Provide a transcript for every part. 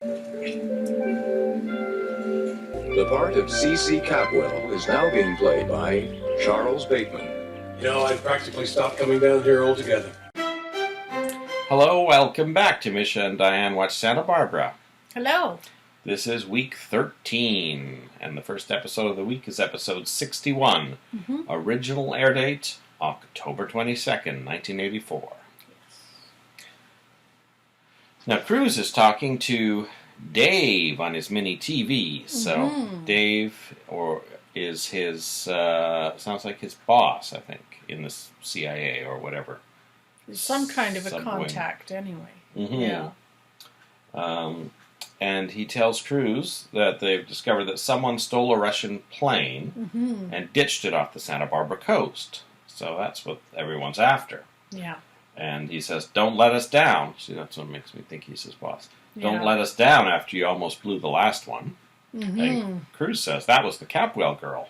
The part of C.C. Capwell is now being played by Charles Bateman. I've practically stopped coming down here altogether. Hello, welcome back to Misha and Dianne Watch Santa Barbara. Hello. This is week 13, and the first episode of the week is episode 61. Original air date, October 22nd, 1984. Now, Cruz is talking to Dave on his mini TV. So, Dave is his, sounds like his boss, I think, in the CIA or whatever. Some kind of a contact, anyway. Yeah. And he tells Cruz that they've discovered that someone stole a Russian plane and ditched it off the Santa Barbara coast. So that's what everyone's after. Yeah. And he says, "Don't let us down." See, that's what makes me think he's his boss. "Don't let us down after you almost blew the last one." And Cruz says, "That was the Capwell girl."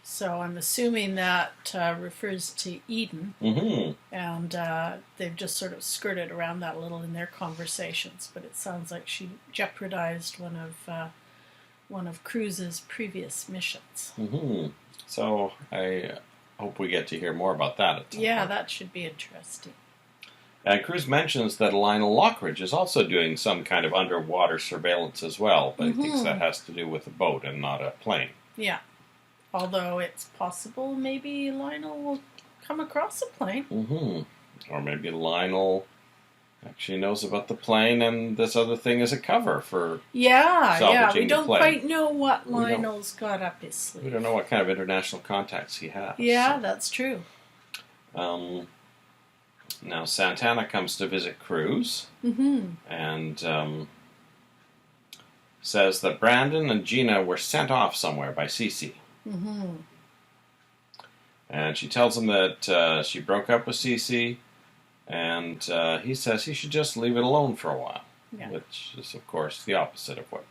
So I'm assuming that refers to Eden. And they've just sort of skirted around that a little in their conversations. But it sounds like she jeopardized one of Cruz's previous missions. So I hope we get to hear more about that at some point. That should be interesting. And Cruz mentions that Lionel Lockridge is also doing some kind of underwater surveillance as well, but he thinks that has to do with a boat and not a plane. Yeah. Although it's possible maybe Lionel will come across a plane. Or maybe Lionel actually knows about the plane and this other thing is a cover for salvaging we don't the plane. quite know what Lionel's got up his sleeve. We don't know what kind of international contacts he has. Yeah, that's true. Now Santana comes to visit Cruz and says that Brandon and Gina were sent off somewhere by Cece. And she tells him that she broke up with Cece, and he says he should just leave it alone for a while, which is, of course, the opposite of what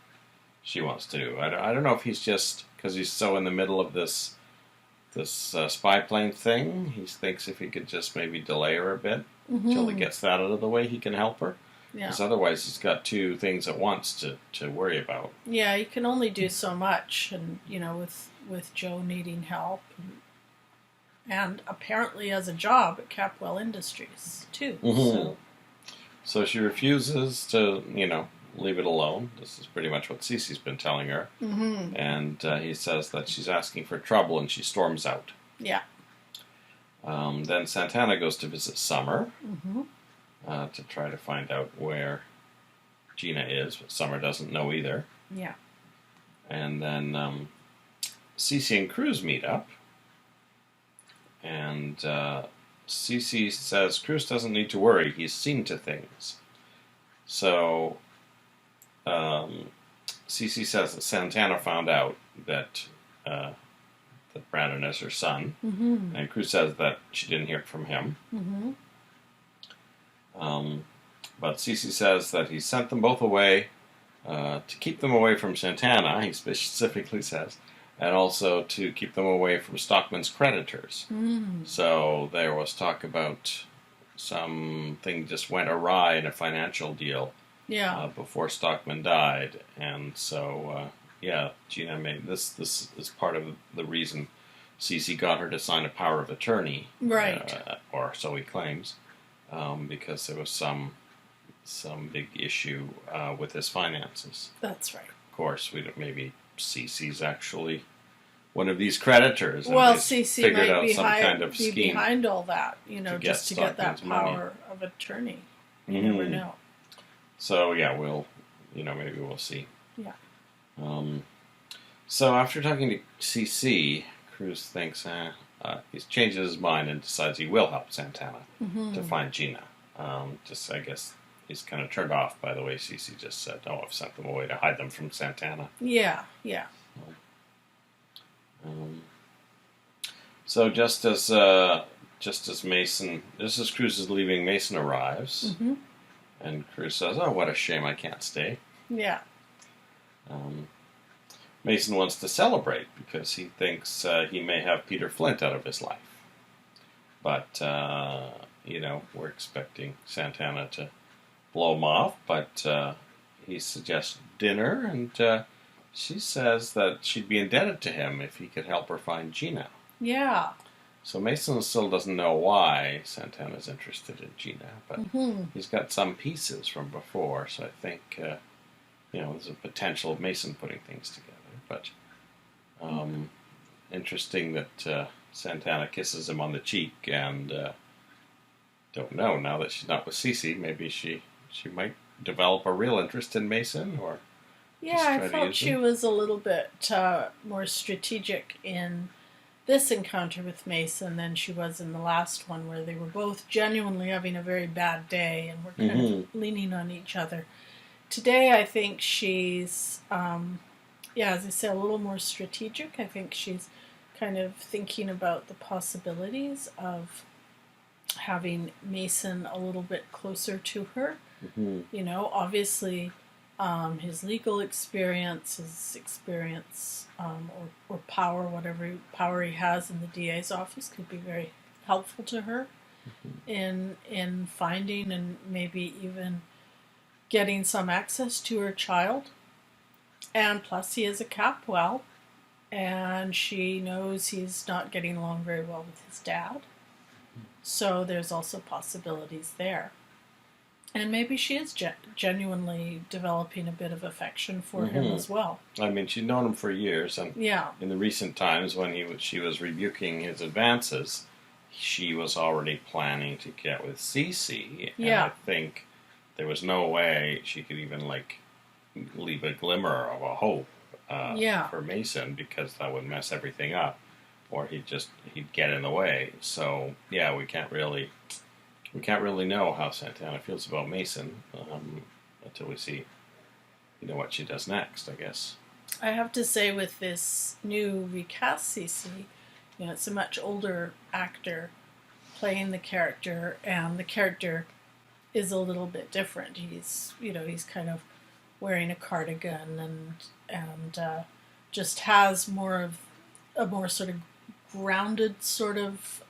she wants to do. I don't know if he's just, because he's so in the middle of this spy plane thing, he thinks if he could just maybe delay her a bit until he gets that out of the way, he can help her. Because otherwise he's got two things at once to worry about. Yeah, you can only do so much, and with Joe needing help, and apparently as a job at Capwell Industries too. So she refuses to, leave it alone. This is pretty much what Cece's been telling her. And he says that she's asking for trouble, and she storms out. Yeah. Then Santana goes to visit Summer to try to find out where Gina is, but Summer doesn't know either. Yeah. And then Cece and Cruz meet up, and Cece says Cruz doesn't need to worry, he's seen to things. So Cece says that Santana found out that Brandon is her son, and Cruz says that she didn't hear from him. But Cece says that he sent them both away to keep them away from Santana, he specifically says, and also to keep them away from Stockman's creditors. So there was talk about something just went awry in a financial deal before Stockman died. And so, Gina made this is part of the reason Cece got her to sign a power of attorney. Right. Or so he claims, because there was some big issue with his finances. That's right. Of course, maybe Cece's actually one of these creditors. Well, Cece might out be some kind of scheme behind all that, just to get that power of attorney. You never know. So maybe we'll see. Yeah. So after talking to Cece, Cruz thinks he changes his mind and decides he will help Santana to find Gina. I guess he's kind of turned off by the way Cece just said, "Oh, I've sent them away to hide them from Santana." Yeah. So just as Cruz is leaving, Mason arrives, and Cruz says, "Oh, what a shame I can't stay." Yeah. Mason wants to celebrate because he thinks he may have Peter Flint out of his life. But, we're expecting Santana to blow him off, but he suggests dinner, and she says that she'd be indebted to him if he could help her find Gina. Yeah. So Mason still doesn't know why Santana's interested in Gina, but he's got some pieces from before, so I think, there's a potential of Mason putting things together. But interesting that Santana kisses him on the cheek, and don't know, now that she's not with Cece, maybe she might develop a real interest in Mason, or yeah, I felt she was a little bit more strategic in this encounter with Mason than she was in the last one, where they were both genuinely having a very bad day and were kind of leaning on each other. Today, I think she's, as I say, a little more strategic. I think she's kind of thinking about the possibilities of having Mason a little bit closer to her. Obviously, his legal experience, or power, whatever power he has in the DA's office, could be very helpful to her in finding and maybe even getting some access to her child. And plus, he is a Capwell, and she knows he's not getting along very well with his dad. So there's also possibilities there. And maybe she is genuinely developing a bit of affection for him as well. I mean, she'd known him for years, and in the recent times when she was rebuking his advances, she was already planning to get with Cece. And I think there was no way she could even leave a glimmer of a hope for Mason, because that would mess everything up, or he'd get in the way. So we can't really know how Santana feels about Mason until we see, what she does next, I guess. I have to say, with this new recast Cece, it's a much older actor playing the character, and the character is a little bit different. He's kind of wearing a cardigan and just has a more sort of grounded sort of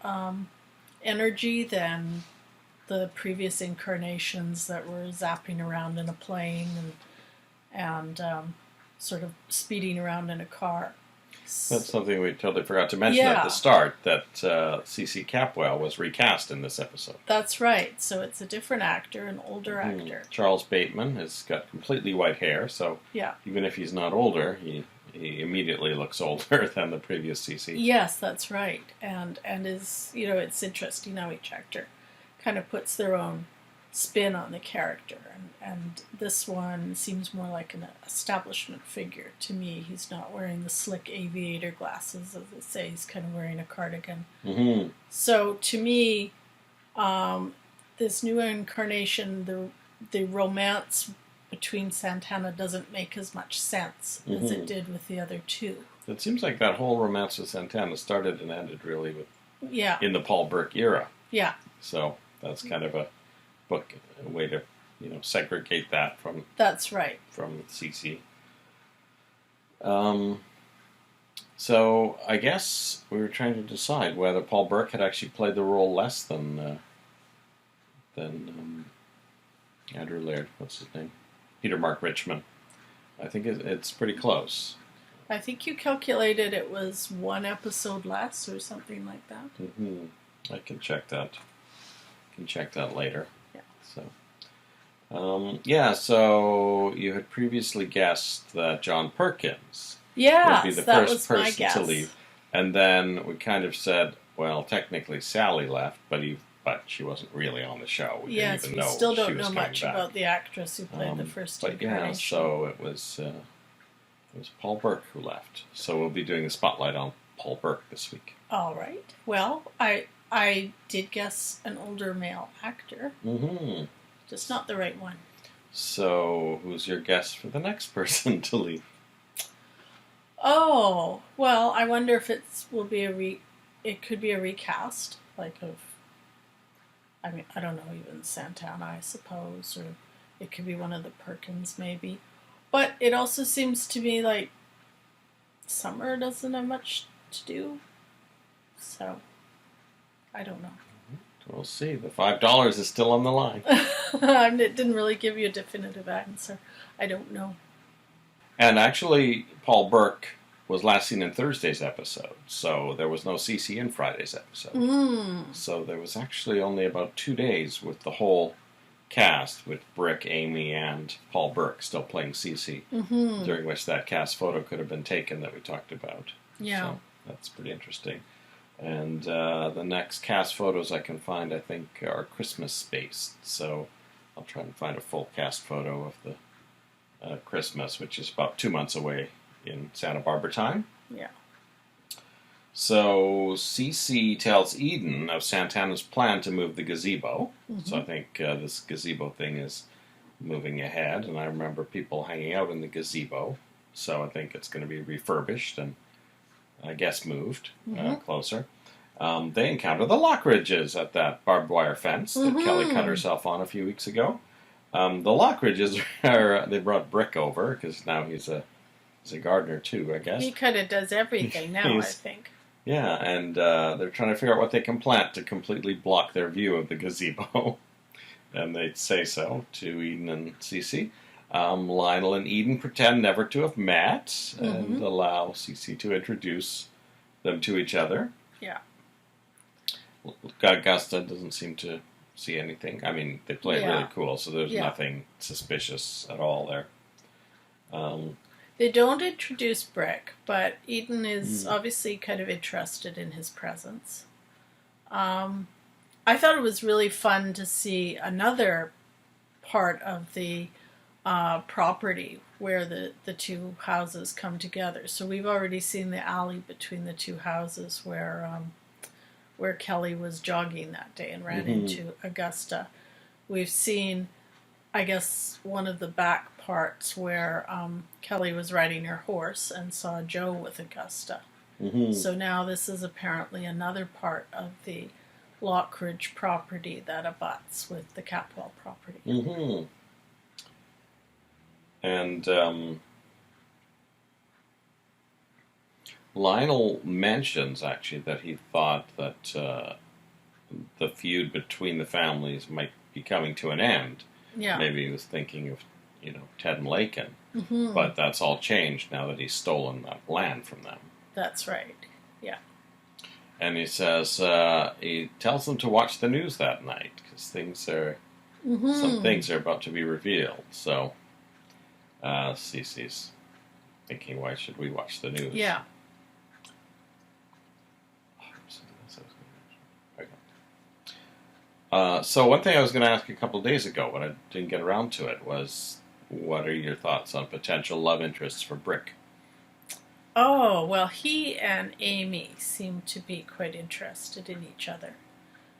energy than the previous incarnations that were zapping around in a plane and sort of speeding around in a car. That's something we totally forgot to mention at the start, that Cece Capwell was recast in this episode. That's right. So it's a different actor, an older actor. Charles Bateman has got completely white hair, so even if he's not older, he immediately looks older than the previous Cece. Yes, that's right. And is, it's interesting how each actor kind of puts their own spin on the character, and this one seems more like an establishment figure to me. He's not wearing the slick aviator glasses, as I say. He's kind of wearing a cardigan. So to me, this new incarnation, the romance between Santana doesn't make as much sense as it did with the other two. It seems like that whole romance with Santana started and ended really with in the Paul Burke era. Yeah. So that's kind of a way to segregate that from. That's right. From Cece. So I guess we were trying to decide whether Paul Burke had actually played the role less than Andrew Laird. What's his name? Peter Mark Richmond. I think it's pretty close. I think you calculated it was one episode less or something like that. I can check that. Later. Yeah. So, so you had previously guessed that John Perkins would be the first person to leave, and then we kind of said, well, technically Sally left, but she wasn't really on the show. We didn't even know still don't she was know much back. about the actress who played the first incarnation. So it was Paul Burke who left. So we'll be doing a spotlight on Paul Burke this week. All right. Well, I did guess an older male actor. Just not the right one. So who's your guess for the next person to leave? Oh, well, I wonder if it could be a recast, I don't know, even Santana, I suppose, or it could be one of the Perkins, maybe. But it also seems to me like Summer doesn't have much to do, so I don't know. We'll see. The $5 is still on the line. It didn't really give you a definitive answer. I don't know. And actually, Paul Burke was last seen in Thursday's episode, so there was no CC in Friday's episode. So there was actually only about 2 days with the whole cast, with Brick, Amy, and Paul Burke still playing CC, during which that cast photo could have been taken that we talked about. Yeah. So that's pretty interesting. And the next cast photos I can find, I think, are Christmas-based. So I'll try and find a full cast photo of the Christmas, which is about 2 months away in Santa Barbara time. Yeah. So Cece tells Eden of Santana's plan to move the gazebo. So I think this gazebo thing is moving ahead. And I remember people hanging out in the gazebo. So I think it's going to be refurbished and I guess moved closer. They encounter the Lockridges at that barbed wire fence that Kelly cut herself on a few weeks ago. The Lockridges they brought Brick over because now he's a gardener too, I guess. He kind of does everything now, I think. Yeah, and they're trying to figure out what they can plant to completely block their view of the gazebo. And they say so to Eden and Cece. Lionel and Eden pretend never to have met and allow Cece to introduce them to each other. Yeah. Augusta doesn't seem to see anything. I mean, they play it really cool, so there's nothing suspicious at all there. They don't introduce Brick, but Eden is obviously kind of interested in his presence. I thought it was really fun to see another part of the property where the two houses come together. So we've already seen the alley between the two houses where Kelly was jogging that day and ran into Augusta. We've seen, I guess, one of the back parts where Kelly was riding her horse and saw Joe with Augusta. So now this is apparently another part of the Lockridge property that abuts with the Capwell property. And Lionel mentions, actually, that he thought that the feud between the families might be coming to an end. Yeah. Maybe he was thinking of, Ted and Lakin. But that's all changed now that he's stolen that land from them. That's right. Yeah. And he says, he tells them to watch the news that night, because some things are about to be revealed. So, Cece's thinking, why should we watch the news? Yeah. So one thing I was going to ask a couple of days ago, but I didn't get around to it, was what are your thoughts on potential love interests for Brick? Oh, well, he and Amy seem to be quite interested in each other.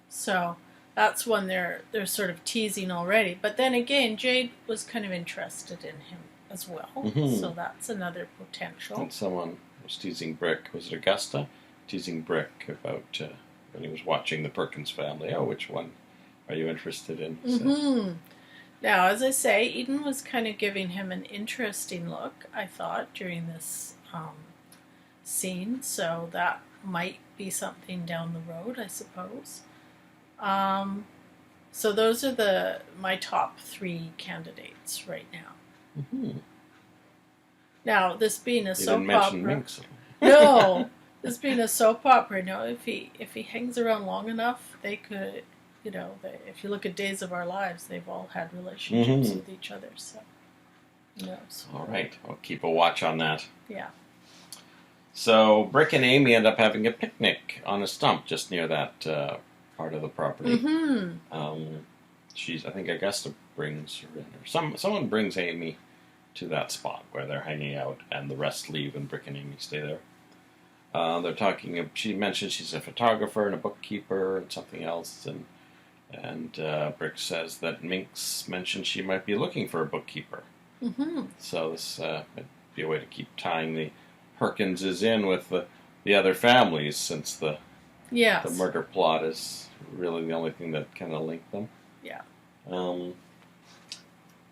So that's one they're sort of teasing already. But then again, Jade was kind of interested in him as well. So that's another potential. And someone was teasing Brick, was it Augusta? Teasing Brick about when he was watching the Perkins family. Oh, which one are you interested in? So. Now, as I say, Eden was kind of giving him an interesting look, I thought, during this scene. So that might be something down the road, I suppose. So those are my top 3 candidates right now. Now, this being a soap opera, no, this being a soap opera, if he hangs around long enough, they could, if you look at Days of Our Lives, they've all had relationships with each other. So, who knows? All right, I'll keep a watch on that. Yeah. So Brick and Amy end up having a picnic on a stump just near that part of the property. I think Augusta brings her in, or someone brings Amy to that spot where they're hanging out, and the rest leave, and Brick and Amy stay there. They're talking. She mentioned she's a photographer and a bookkeeper and something else, and Brick says that Minx mentioned she might be looking for a bookkeeper. So this might be a way to keep tying the Perkinses in with the other families, since the murder plot is really the only thing that kind of linked them. Yeah.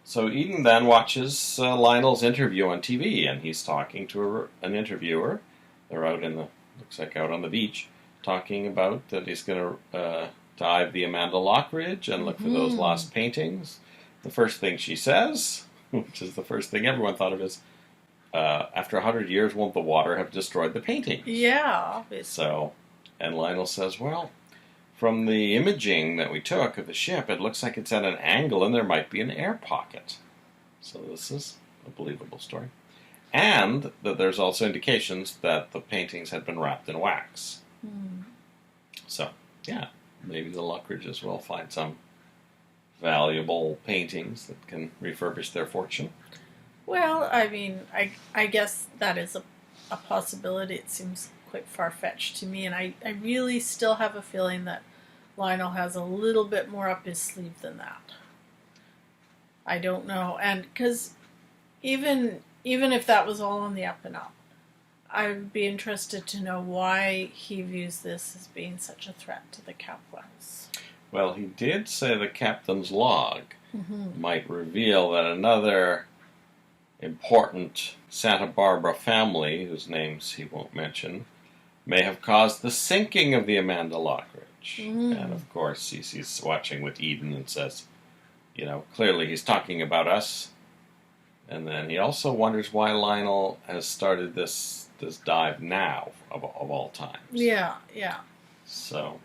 So Eden then watches Lionel's interview on TV, and he's talking to an interviewer. They're out looks like out on the beach, talking about that he's going to dive the Amanda Lockridge and look for those lost paintings. The first thing she says, which is the first thing everyone thought of, is, after 100 years, won't the water have destroyed the paintings? Yeah, obviously. So, and Lionel says, well, from the imaging that we took of the ship, it looks like it's at an angle and there might be an air pocket. So this is a believable story. And that there's also indications that the paintings had been wrapped in wax. So, yeah, maybe the Lockridges will find some valuable paintings that can refurbish their fortune. Well, I mean, I guess that is a possibility. It seems quite far-fetched to me, and I really still have a feeling that Lionel has a little bit more up his sleeve than that. I don't know, and because even if that was all on the up and up, I would be interested to know why he views this as being such a threat to the Capwells. Well, he did say the captain's log might reveal that another important Santa Barbara family, whose names he won't mention, may have caused the sinking of the Amanda Lockridge. And of course, Cece's watching with Eden and says, you know, clearly he's talking about us. And then he also wonders why Lionel has started this dive now, of all times. Yeah. So,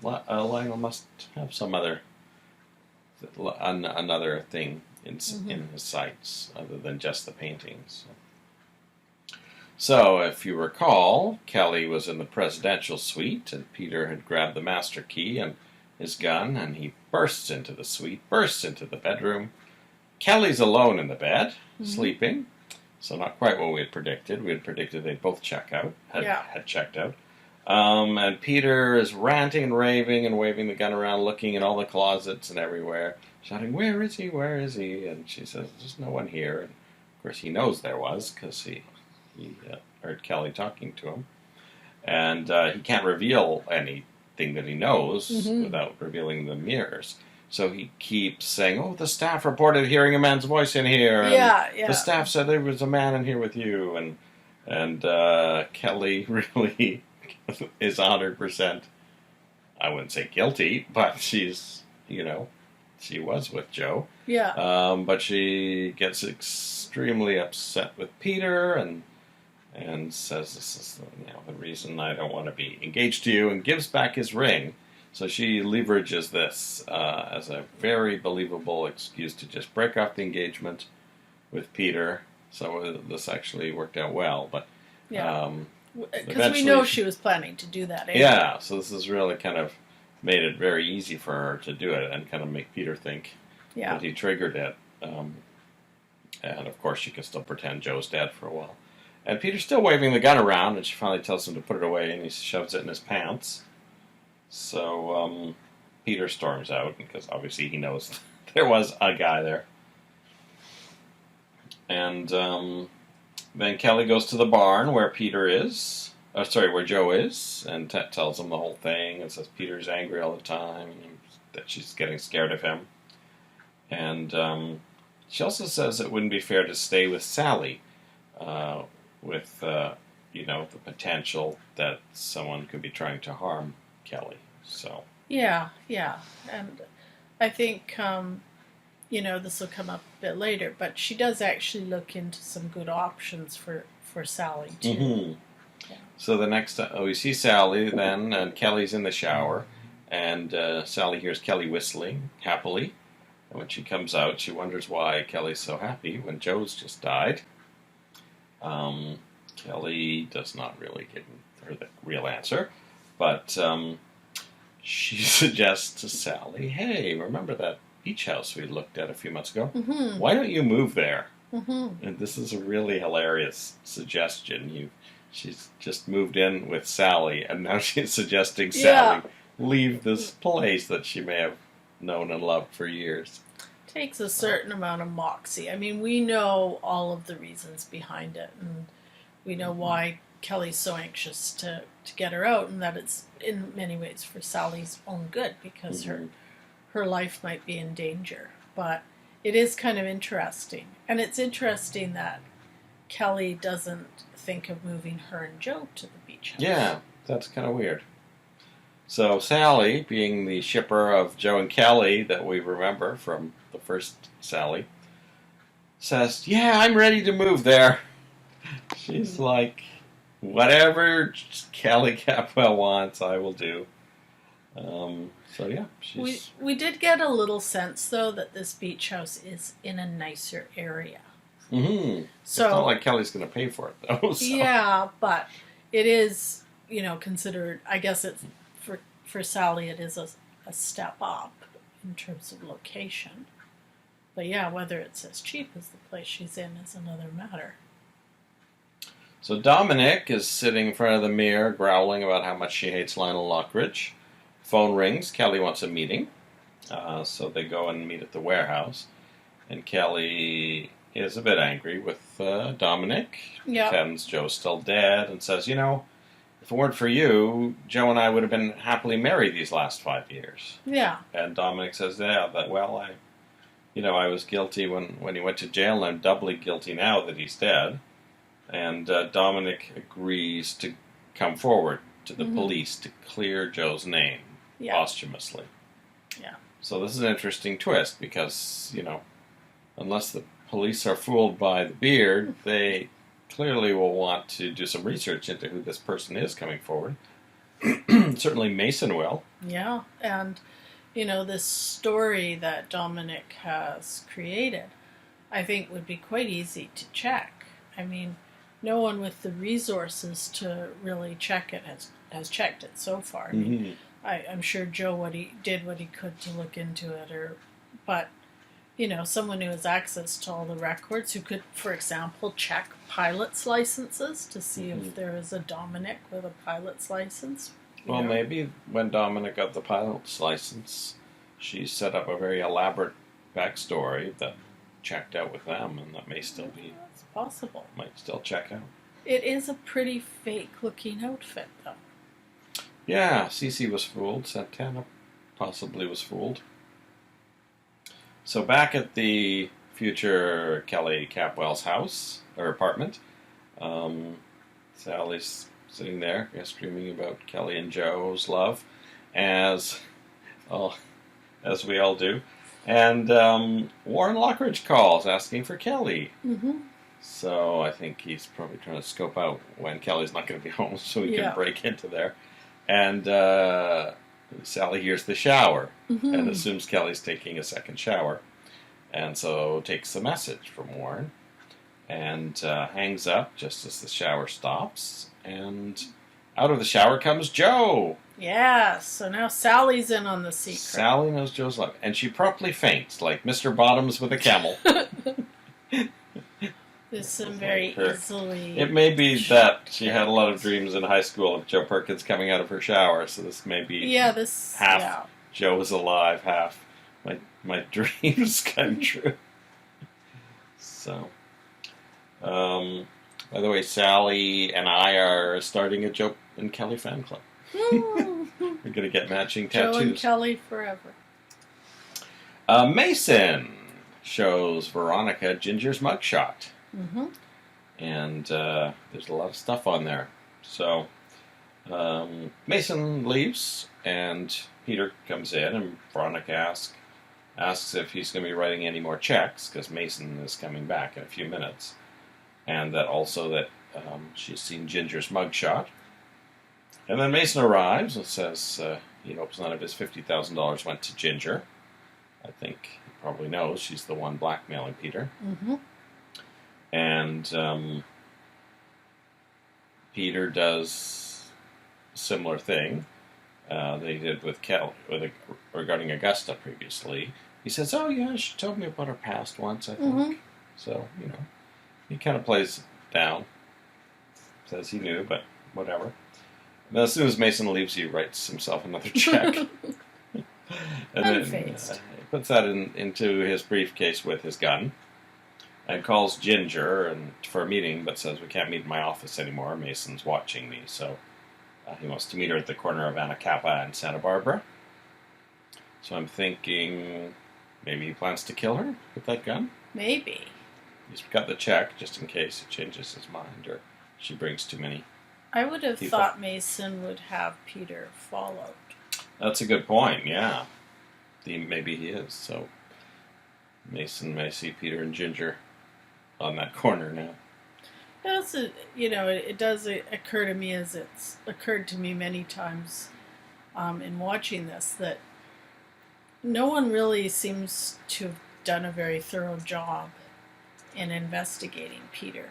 Lionel must have some another thing in his sights other than just the paintings. So, if you recall, Kelly was in the presidential suite, and Peter had grabbed the master key and his gun, and he bursts into the suite, bursts into the bedroom. Kelly's alone in the bed, sleeping. So not quite what we had predicted. We had predicted they'd both check out, had checked out. And Peter is ranting and raving and waving the gun around, looking in all the closets and everywhere, shouting, "Where is he? Where is he?" And she says, "There's no one here." And of course, he knows there was, because he heard Kelly talking to him. And he can't reveal anything that he knows without revealing the mirrors. So he keeps saying, "Oh, the staff reported hearing a man's voice in here. And the staff said there was a man in here with you." And Kelly really is 100%, I wouldn't say guilty, but she's, she was with Joe. Yeah. But she gets extremely upset with Peter and says, "This is the reason I don't want to be engaged to you," and gives back his ring. So she leverages this as a very believable excuse to just break off the engagement with Peter. So this actually worked out well. But because we know she was planning to do that. Anyway. Yeah, so this has really kind of made it very easy for her to do it and kind of make Peter think that he triggered it. And of course she can still pretend Joe's dead for a while. And Peter's still waving the gun around, and she finally tells him to put it away, and he shoves it in his pants. So Peter storms out, because obviously he knows there was a guy there. And then Kelly goes to the barn where Joe is, and tells him the whole thing, and says Peter's angry all the time, and that she's getting scared of him. And she also says it wouldn't be fair to stay with Sally, with the potential that someone could be trying to harm Kelly. So yeah, and I think this will come up a bit later, but she does actually look into some good options for Sally too. Yeah. So the next we see Sally then, and Kelly's in the shower, and Sally hears Kelly whistling happily, and when she comes out, she wonders why Kelly's so happy when Joe's just died. Kelly does not really give her the real answer, but she suggests to Sally, "Hey, remember that beach house we looked at a few months ago? Why don't you move there?" And this is a really hilarious suggestion. She's just moved in with Sally, and now she's suggesting Sally leave this place that she may have known and loved for years. Takes a certain amount of moxie. I mean, we know all of the reasons behind it, and we know why Kelly's so anxious to get her out, and that it's in many ways for Sally's own good, because her life might be in danger. But it is kind of interesting, and it's interesting that Kelly doesn't think of moving her and Joe to the beach house. Yeah, that's kind of weird. So Sally, being the shipper of Joe and Kelly that we remember from the first Sally, says, "Yeah, I'm ready to move there." She's like, "Whatever Kelly Capwell wants, I will do." So yeah, we did get a little sense though that this beach house is in a nicer area. Mm-hmm. So it's not like Kelly's going to pay for it though. So. Yeah, but it is, considered. I guess it's for Sally, it is a step up in terms of location. But yeah, whether it's as cheap as the place she's in is another matter. So Dominic is sitting in front of the mirror, growling about how much she hates Lionel Lockridge. Phone rings. Kelly wants a meeting. So they go and meet at the warehouse. And Kelly is a bit angry with Dominic. Yeah. Pretends Joe's still dead and says, if it weren't for you, Joe and I would have been happily married these last 5 years. Yeah. And Dominic says, I was guilty when he went to jail, and I'm doubly guilty now that he's dead. And Dominic agrees to come forward to the police to clear Joe's name posthumously. Yeah. So this is an interesting twist because, unless the police are fooled by the beard, they clearly will want to do some research into who this person is coming forward. Certainly Mason will. Yeah, and, this story that Dominic has created, I think would be quite easy to check. I mean, no one with the resources to really check it has checked it so far. I mean, I'm sure Joe did what he could to look into it, but someone who has access to all the records, who could, for example, check pilot's licenses to see if there is a Dominic with a pilot's license. Well, maybe when Dominic got the pilot's license, she set up a very elaborate backstory that checked out with them, and that may still be... It's possible. Might still check out. It is a pretty fake-looking outfit, though. Yeah, Cece was fooled. Santana possibly was fooled. So back at the future Kelly Capwell's house, or apartment, Sally's sitting there, dreaming about Kelly and Joe's love, as we all do. And Warren Lockridge calls, asking for Kelly. Mm-hmm. So I think he's probably trying to scope out when Kelly's not going to be home so he can break into there. And Sally hears the shower and assumes Kelly's taking a second shower. And so takes the message from Warren and hangs up just as the shower stops. And out of the shower comes Joe. Yeah, so now Sally's in on the secret. Sally knows Joe's love. And she promptly faints, like Mr. Bottoms with a camel. There's some very easily... It may be that she had a lot of dreams in high school of Joe Perkins coming out of her shower, so this may be half Joe is alive, half my dreams come true. So, by the way, Sally and I are starting a Joe and Kelly fan club. We're going to get matching tattoos. Joe and Kelly forever. Mason shows Veronica Ginger's mugshot. Mm-hmm. And there's a lot of stuff on there. So Mason leaves, and Peter comes in, and Veronica asks if he's going to be writing any more checks, because Mason is coming back in a few minutes. And that she's seen Ginger's mugshot. And then Mason arrives and says he hopes none of his $50,000 went to Ginger. I think he probably knows she's the one blackmailing Peter. Mm-hmm. And Peter does a similar thing that he did with Kelly regarding Augusta previously. He says, "Oh yeah, she told me about her past once, I think." Mm-hmm. So, he kind of plays it down. Says he knew, but whatever. And as soon as Mason leaves, he writes himself another check. And then he puts that into his briefcase with his gun. And calls Ginger for a meeting, but says, "We can't meet in my office anymore. Mason's watching me." So he wants to meet her at the corner of Anacapa and Santa Barbara. So I'm thinking maybe he plans to kill her with that gun. Maybe. He's got the check just in case he changes his mind or she brings too many. I would have thought Mason would have Peter followed. That's a good point, yeah. Maybe he is, so Mason may see Peter and Ginger on that corner now. It does occur to me, as it's occurred to me many times in watching this, that no one really seems to have done a very thorough job in investigating Peter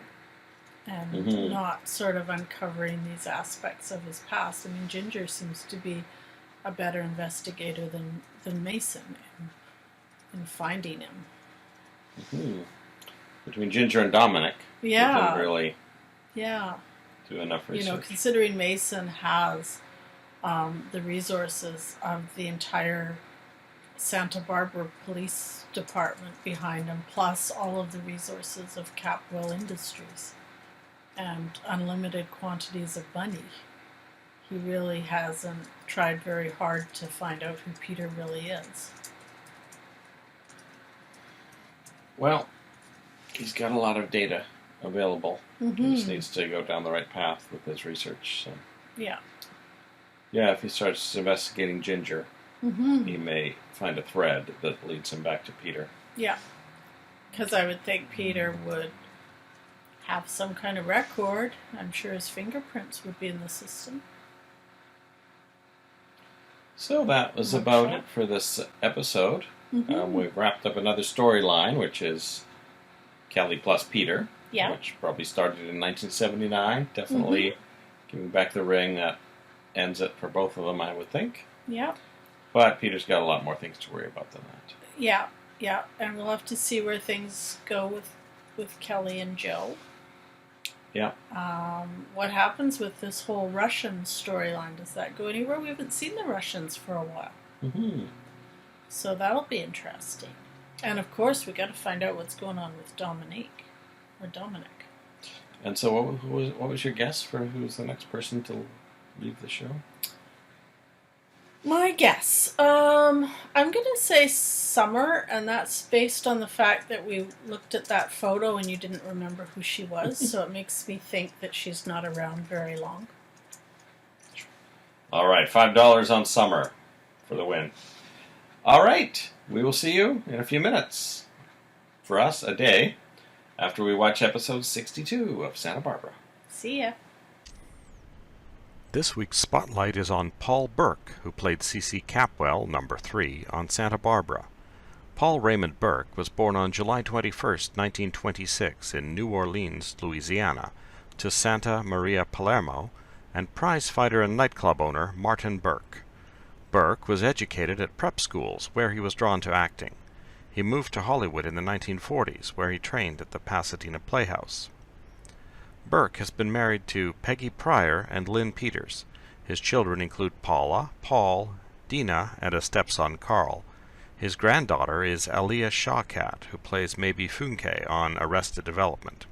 and not sort of uncovering these aspects of his past. I mean, Ginger seems to be a better investigator than Mason in finding him. Mm-hmm. Between Ginger and Dominic, yeah, didn't really do enough research. Considering Mason has the resources of the entire Santa Barbara Police Department behind him, plus all of the resources of Capwell Industries and unlimited quantities of money. He really hasn't tried very hard to find out who Peter really is. Well, he's got a lot of data available. Mm-hmm. He just needs to go down the right path with his research. So. Yeah. Yeah, if he starts investigating Ginger, he may find a thread that leads him back to Peter. Yeah. Because I would think Peter would have some kind of record. I'm sure his fingerprints would be in the system. So that was about it for this episode. We've wrapped up another storyline, which is Kelly plus Peter, which probably started in 1979. Definitely giving back the ring, that ends it for both of them, I would think. Yeah. But Peter's got a lot more things to worry about than that. Yeah, and we'll have to see where things go with Kelly and Joe. Yeah. What happens with this whole Russian storyline? Does that go anywhere? We haven't seen the Russians for a while. So that'll be interesting. And of course, we got to find out what's going on with Dominic. And so what was your guess for who's the next person to leave the show? My guess. I'm going to say Summer, and that's based on the fact that we looked at that photo and you didn't remember who she was, so it makes me think that she's not around very long. All right, $5 on Summer for the win. All right, we will see you in a few minutes. For us, a day after we watch episode 62 of Santa Barbara. See ya. This week's spotlight is on Paul Burke, who played C.C. Capwell, number 3, on Santa Barbara. Paul Raymond Burke was born on July 21, 1926, in New Orleans, Louisiana, to Santa Maria Palermo and prizefighter and nightclub owner Martin Burke. Burke was educated at prep schools, where he was drawn to acting. He moved to Hollywood in the 1940s, where he trained at the Pasadena Playhouse. Burke has been married to Peggy Pryor and Lynn Peters. His children include Paula, Paul, Dina, and a stepson, Carl. His granddaughter is Aliyah Shawkat, who plays Maybe Funke on Arrested Development.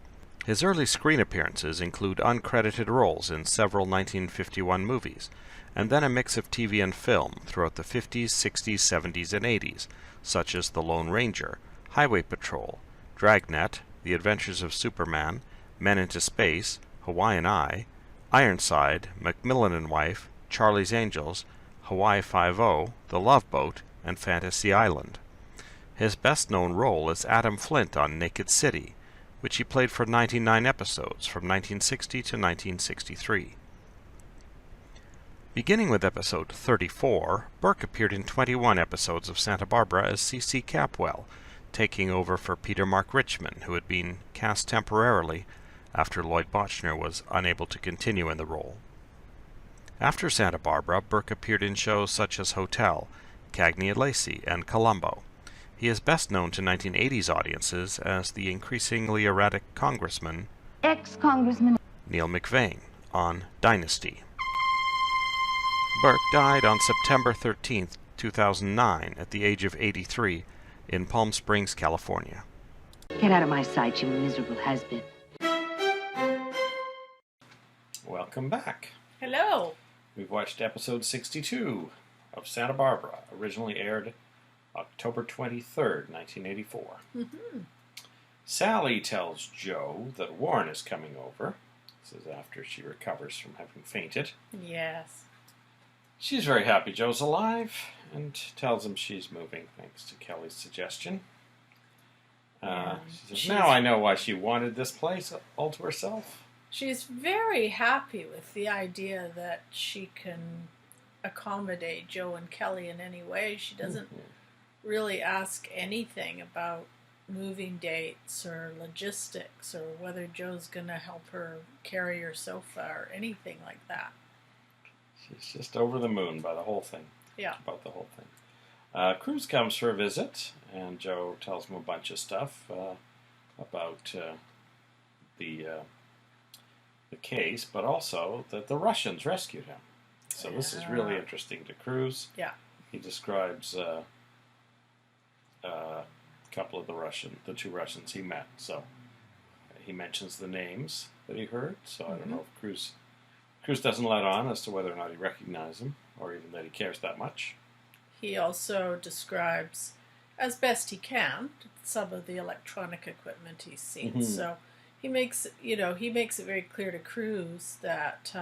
His early screen appearances include uncredited roles in several 1951 movies, and then a mix of TV and film throughout the 50s, 60s, 70s, and 80s, such as The Lone Ranger, Highway Patrol, Dragnet, The Adventures of Superman, Men into Space, Hawaiian Eye, Ironside, Macmillan and Wife, Charlie's Angels, Hawaii Five-0, The Love Boat, and Fantasy Island. His best-known role is Adam Flint on Naked City, which he played for 99 episodes from 1960 to 1963. Beginning with episode 34, Burke appeared in 21 episodes of Santa Barbara as C.C. Capwell, taking over for Peter Mark Richmond, who had been cast temporarily after Lloyd Bochner was unable to continue in the role. After Santa Barbara, Burke appeared in shows such as Hotel, Cagney and Lacey, and Columbo. He is best known to 1980s audiences as the increasingly erratic Congressman, ex-Congressman Neil McVeigh, on Dynasty. Burke died on September 13, 2009, at the age of 83, in Palm Springs, California. Get out of my sight, you miserable has-been. Welcome back. Hello. We've watched episode 62 of Santa Barbara, originally aired October 23rd, 1984. Sally tells Joe that Warren is coming over. This is after she recovers from having fainted. Yes. She's very happy Joe's alive and tells him she's moving thanks to Kelly's suggestion. She says, now I know why she wanted this place all to herself. She's very happy with the idea that she can accommodate Joe and Kelly in any way. She doesn't really ask anything about moving dates or logistics or whether Joe's going to help her carry her sofa or anything like that. She's just over the moon by the whole thing. Yeah. About the whole thing. Cruz comes for a visit, and Joe tells him a bunch of stuff about the case, but also that the Russians rescued him. So this is really interesting to Cruz. Yeah. He describes a couple of the two Russians he met. So he mentions the names that he heard. So I don't know if Cruz doesn't let on as to whether or not he recognizes them, or even that he cares that much. He also describes, as best he can, some of the electronic equipment he's seen. So he makes it very clear to Cruz that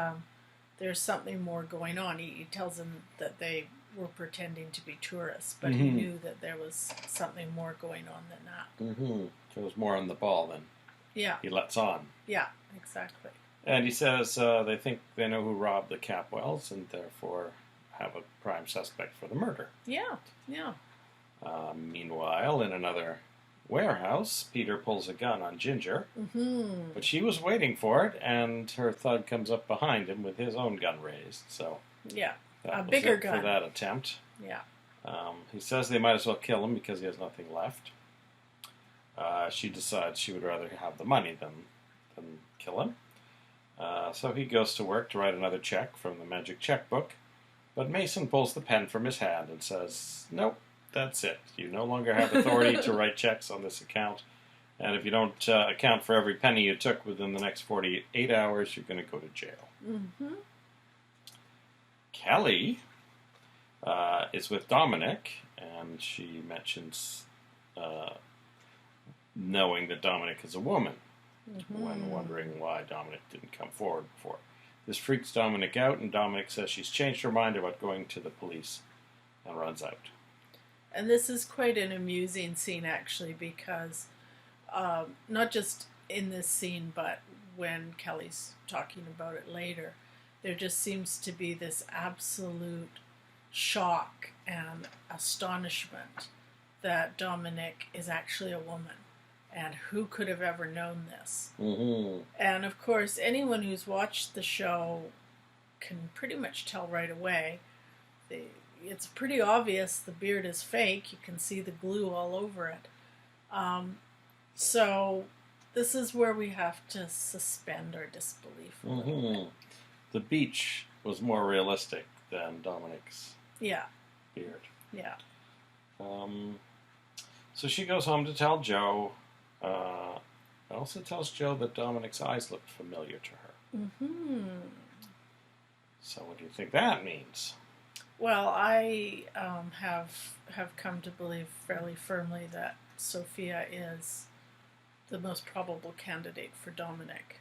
there's something more going on. He tells him that they were pretending to be tourists, but he knew that there was something more going on than that. So it was more on the ball than he lets on. Yeah, exactly. And he says they think they know who robbed the Capwells and therefore have a prime suspect for the murder. Yeah. Meanwhile, in another warehouse, Peter pulls a gun on Ginger, but she was waiting for it, and her thug comes up behind him with his own gun raised. So A bigger gun for that attempt. Yeah. He says they might as well kill him because he has nothing left. She decides she would rather have the money than kill him. So he goes to work to write another check from the magic checkbook, but Mason pulls the pen from his hand and says, nope, that's it. You no longer have authority to write checks on this account, and if you don't account for every penny you took within the next 48 hours, you're going to go to jail. Kelly is with Dominic, and she mentions knowing that Dominic is a woman, when wondering why Dominic didn't come forward before. This freaks Dominic out, and Dominic says she's changed her mind about going to the police and runs out. And this is quite an amusing scene, actually, because not just in this scene, but when Kelly's talking about it later, there just seems to be this absolute shock and astonishment that Dominic is actually a woman. And who could have ever known this? And of course, anyone who's watched the show can pretty much tell right away. It's pretty obvious the beard is fake. You can see the glue all over it. So this is where we have to suspend our disbelief a little bit. The beach was more realistic than Dominic's beard. Yeah. So she goes home to tell Joe. It also tells Joe that Dominic's eyes look familiar to her. So what do you think that means? Well, I have come to believe fairly firmly that Sophia is the most probable candidate for Dominic.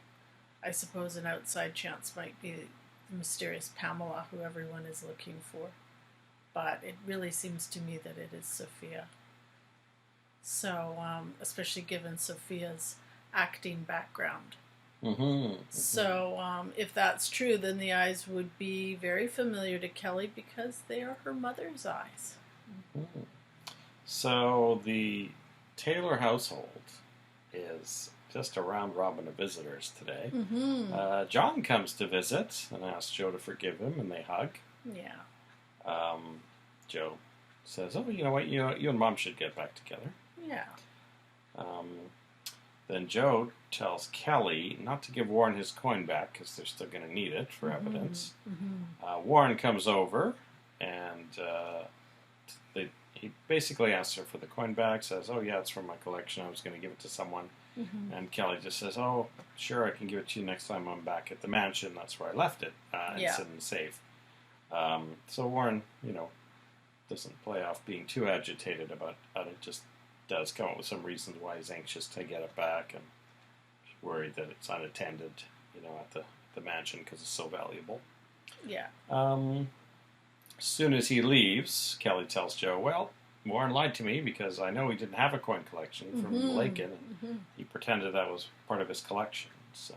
I suppose an outside chance might be the mysterious Pamela, who everyone is looking for. But it really seems to me that it is Sophia. So, especially given Sophia's acting background. So, if that's true, then the eyes would be very familiar to Kelly because they are her mother's eyes. So, the Taylor household is just a round robin of visitors today. John comes to visit and asks Joe to forgive him, and they hug. Yeah. Joe says, oh, you know what, you and Mom should get back together. Yeah. Then Joe tells Kelly not to give Warren his coin back because they're still going to need it for evidence. Warren comes over and he basically asks her for the coin back, says, oh yeah, it's from my collection, I was going to give it to someone. And Kelly just says, oh, sure, I can give it to you next time I'm back at the mansion, that's where I left it. It's in the safe. So Warren, doesn't play off being too agitated about it, just does come up with some reasons why he's anxious to get it back and worried that it's unattended, at the mansion because it's so valuable. Yeah. As soon as he leaves, Kelly tells Joe, well, Warren lied to me because I know he didn't have a coin collection from Lakin, and he pretended that was part of his collection. So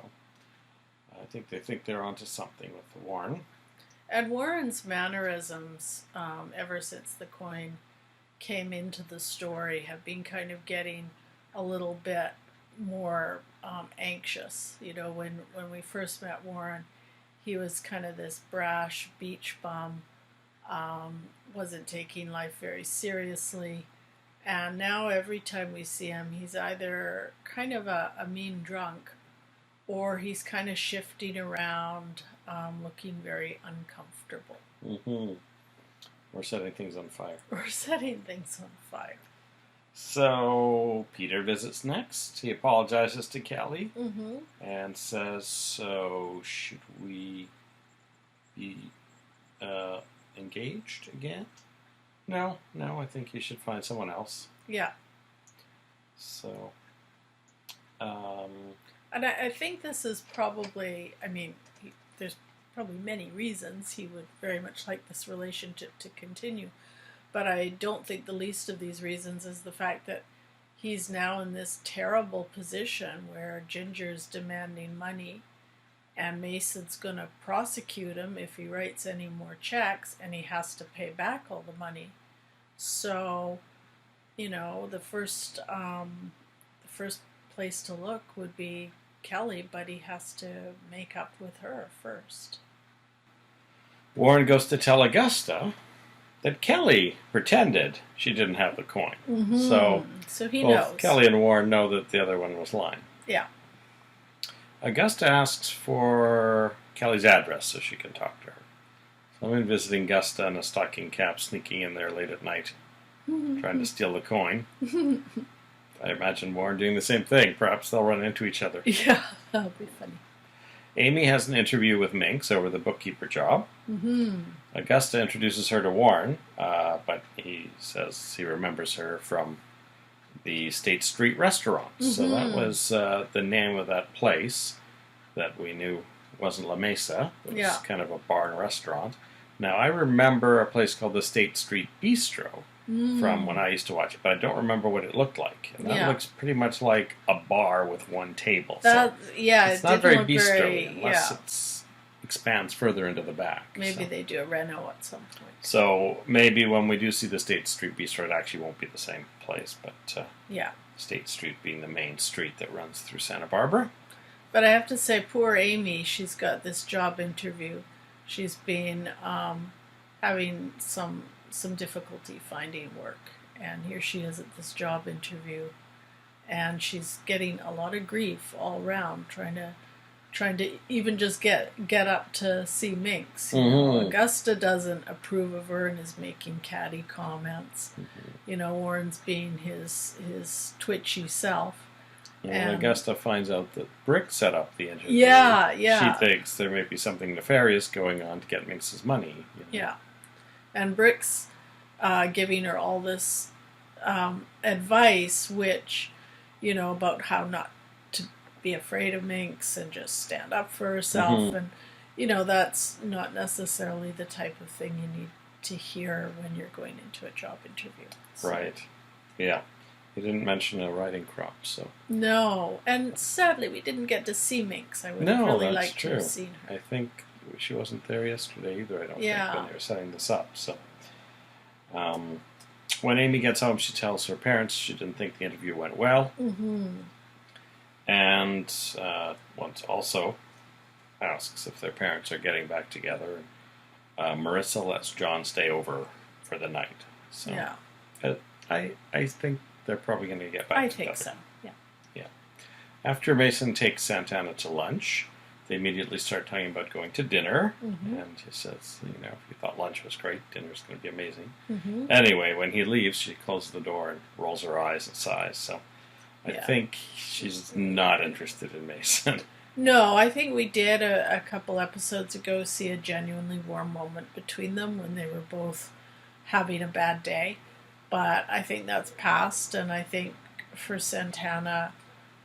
I think they think they're onto something with Warren. And Warren's mannerisms, ever since the coin came into the story, have been kind of getting a little bit more anxious. You know, when we first met Warren, he was kind of this brash beach bum, wasn't taking life very seriously. And now every time we see him, he's either kind of a mean drunk, or he's kind of shifting around, looking very uncomfortable. Mm-hmm. We're setting things on fire. We're setting things on fire. So Peter visits next. He apologizes to Kelly Mm-hmm. and says, so should we be engaged again? No, I think you should find someone else. Yeah. So, And I think this is probably, I mean, there's probably many reasons he would very much like this relationship to continue. But I don't think the least of these reasons is the fact that he's now in this terrible position where Ginger's demanding money and Mason's going to prosecute him if he writes any more checks, and he has to pay back all the money. So, you know, the first place to look would be Kelly, but he has to make up with her first. Warren goes to tell Augusta that Kelly pretended she didn't have the coin. Mm-hmm. So he both knows. Kelly and Warren know that the other one was lying. Yeah. Augusta asks for Kelly's address so she can talk to her. So I'm visiting Augusta in a stocking cap, sneaking in there late at night, trying to steal the coin. I imagine Warren doing the same thing. Perhaps they'll run into each other. Yeah, that'll be funny. Amy has an interview with Minx over the bookkeeper job. Mm-hmm. Augusta introduces her to Warren, but he says he remembers her from the State Street restaurant. Mm-hmm. So that was the name of that place that we knew wasn't La Mesa. It was kind of a bar and restaurant. Now, I remember a place called the State Street Bistro from when I used to watch it, but I don't remember what it looked like. And that looks pretty much like a bar with one table. It's not very bistro unless it expands further into the back. Maybe they do a reno at some point. So maybe when we do see the State Street Bistro, it actually won't be the same place, but State Street being the main street that runs through Santa Barbara. But I have to say, poor Amy, she's got this job interview. She's been having some difficulty finding work, and here she is at this job interview, and she's getting a lot of grief all around, trying to even just get up to see Minx. You know, Augusta doesn't approve of her and is making catty comments. You know, Warren's being his twitchy self. And Augusta finds out that Brick set up the interview. Yeah. She thinks there may be something nefarious going on to get Minx's money. You know? Yeah. And Brick's giving her all this advice, which, you know, about how not to be afraid of Minx and just stand up for herself. And, you know, that's not necessarily the type of thing you need to hear when you're going into a job interview. So. Right. Yeah. He didn't mention a riding crop, so... No, and sadly we didn't get to see Minx. I would have really liked to have seen her. I think she wasn't there yesterday either, I don't think, when they were setting this up, so... when Amy gets home, she tells her parents she didn't think the interview went well. And also asks if their parents are getting back together. Marissa lets John stay over for the night. So I think they're probably going to get back together. I think so, yeah. After Mason takes Santana to lunch, they immediately start talking about going to dinner. And he says, you know, if you thought lunch was great, dinner's going to be amazing. Anyway, when he leaves, she closes the door and rolls her eyes and sighs. So I think she's not interested in Mason. No, I think we did a couple episodes ago see a genuinely warm moment between them when they were both having a bad day. But I think that's past, and I think for Santana,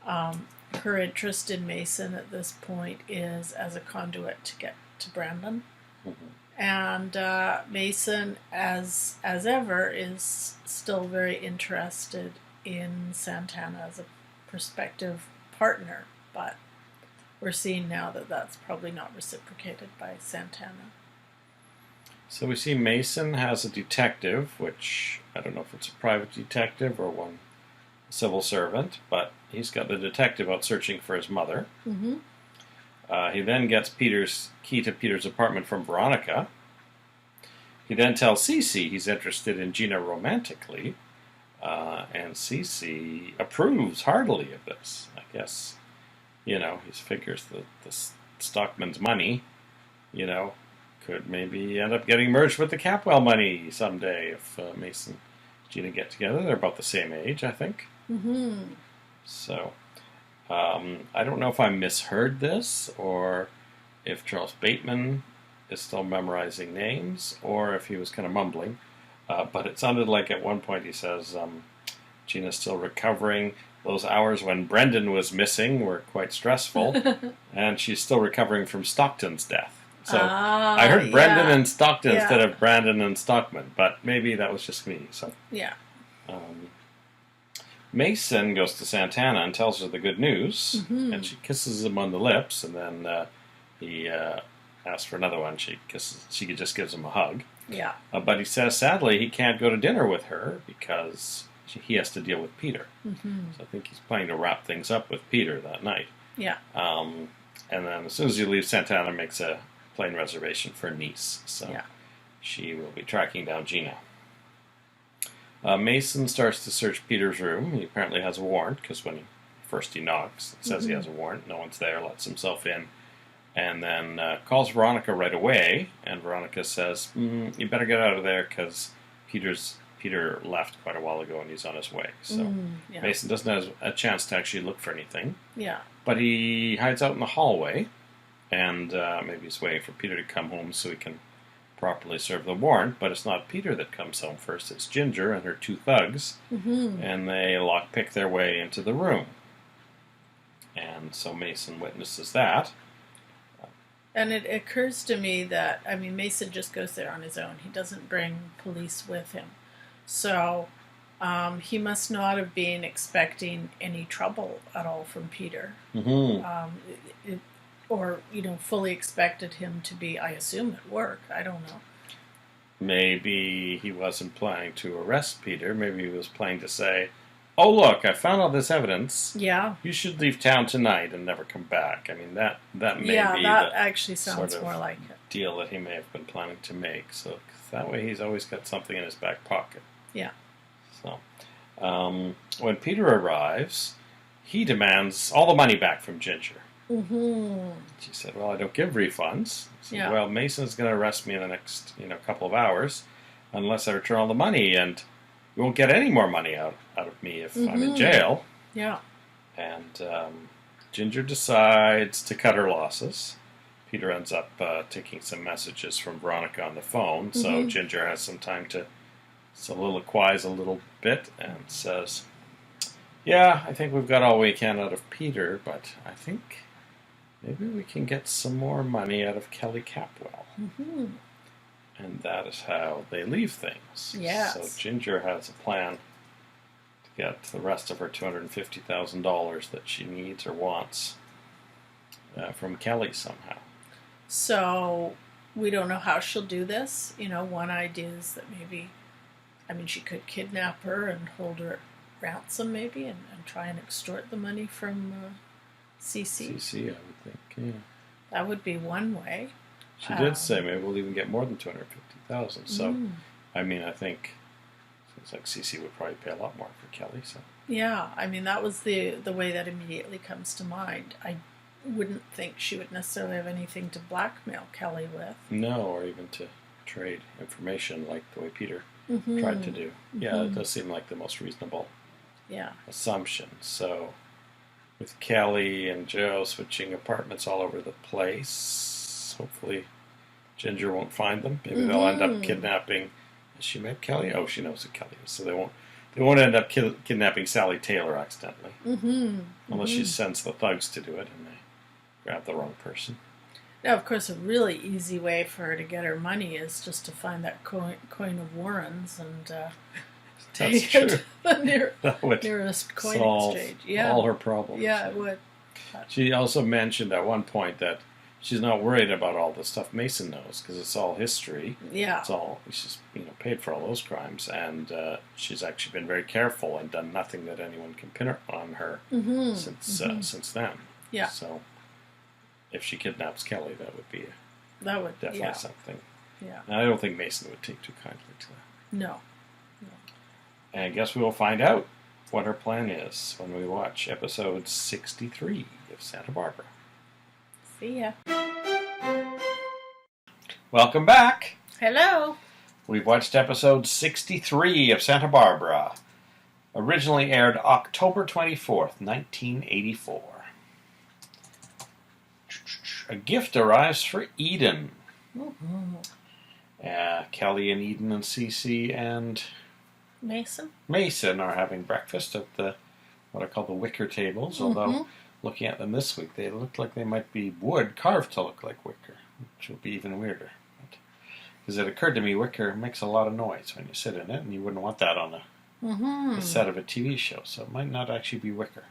her interest in Mason at this point is as a conduit to get to Brandon. And Mason, as ever, is still very interested in Santana as a prospective partner, but we're seeing now that that's probably not reciprocated by Santana. So we see Mason has a detective, which I don't know if it's a private detective or one civil servant, but he's got the detective out searching for his mother. Mm-hmm. He then gets Peter's key to Peter's apartment from Veronica. He then tells Cece he's interested in Gina romantically, and Cece approves heartily of this. I guess, he figures that the Stockman's money, could maybe end up getting merged with the Capwell money someday if Mason and Gina get together. They're about the same age, I think. Mm-hmm. So, I don't know if I misheard this, or if Charles Bateman is still memorizing names, or if he was kind of mumbling. But it sounded like at one point he says, Gina's still recovering. Those hours when Brendan was missing were quite stressful, and she's still recovering from Stockton's death. So I heard Brendan and Stockton instead of Brandon and Stockman, but maybe that was just me. So yeah. Mason goes to Santana and tells her the good news, Mm-hmm. and she kisses him on the lips, and then he asks for another one. She just gives him a hug. Yeah. But he says, sadly, he can't go to dinner with her because he has to deal with Peter. Mm-hmm. So I think he's planning to wrap things up with Peter that night. Yeah. And then as soon as he leaves, Santana makes a plane reservation for Nice. So she will be tracking down Gina. Mason starts to search Peter's room. He apparently has a warrant, because when he knocks, it says he has a warrant. No one's there, lets himself in. And then calls Veronica right away, and Veronica says, you better get out of there, because Peter left quite a while ago and he's on his way. So Mason doesn't have a chance to actually look for anything. Yeah. But he hides out in the hallway, and maybe he's waiting for Peter to come home so he can properly serve the warrant. But it's not Peter that comes home first, it's Ginger and her two thugs, and they lockpick their way into the room. And so Mason witnesses that. And it occurs to me that, Mason just goes there on his own. He doesn't bring police with him. So he must not have been expecting any trouble at all from Peter. Mm-hmm. Or fully expected him to be, I assume, at work. I don't know. Maybe he wasn't planning to arrest Peter. Maybe he was planning to say, oh, look, I found all this evidence. Yeah. You should leave town tonight and never come back. I mean, that may be that the actually sounds sort of more like it. deal that he may have been planning to make. So that way he's always got something in his back pocket. Yeah. So when Peter arrives, he demands all the money back from Ginger. Mm-hmm. She said, well, I don't give refunds. He said, Yeah. well, Mason's going to arrest me in the next couple of hours unless I return all the money, and you won't get any more money out of me if I'm in jail. Yeah. And Ginger decides to cut her losses. Peter ends up taking some messages from Veronica on the phone, so Ginger has some time to soliloquize a little bit and says, yeah, I think we've got all we can out of Peter, but I think maybe we can get some more money out of Kelly Capwell. Mm-hmm. And that is how they leave things. Yes. So Ginger has a plan to get the rest of her $250,000 that she needs or wants from Kelly somehow. So we don't know how she'll do this. One idea is that maybe, she could kidnap her and hold her at ransom maybe and try and extort the money from Cece. Cece, I would think, yeah. That would be one way. She did say maybe we'll even get more than $250,000. So, I think it seems like Cece would probably pay a lot more for Kelly. So yeah, that was the way that immediately comes to mind. I wouldn't think she would necessarily have anything to blackmail Kelly with. No, or even to trade information like the way Peter tried to do. Yeah, it does seem like the most reasonable assumption. So with Kelly and Joe switching apartments all over the place, hopefully Ginger won't find them. Maybe they'll end up kidnapping. Has she met Kelly? Oh, she knows who Kelly is, so they won't end up kidnapping Sally Taylor accidentally, unless she sends the thugs to do it and they grab the wrong person. Now, of course, a really easy way for her to get her money is just to find that coin of Warren's and take it to the nearest coin solve exchange. Yeah, all her problems. yeah, it would. She also mentioned at one point that she's not worried about all the stuff Mason knows because it's all history. Yeah, It's all she's paid for all those crimes, and she's actually been very careful and done nothing that anyone can pin on her since then. Yeah. So if she kidnaps Kelly, that would be definitely something. Yeah. And I don't think Mason would take too kindly to that. No. And I guess we will find out what her plan is when we watch episode 63 of Santa Barbara. See ya. Welcome back. Hello. We've watched episode 63 of Santa Barbara. Originally aired October 24th, 1984. A gift arrives for Eden. Kelly and Eden and Cece and Mason are having breakfast at what I call the wicker tables, although looking at them this week, they look like they might be wood carved to look like wicker, which will be even weirder. Because it occurred to me, wicker makes a lot of noise when you sit in it, and you wouldn't want that on the set of a TV show, so it might not actually be wicker.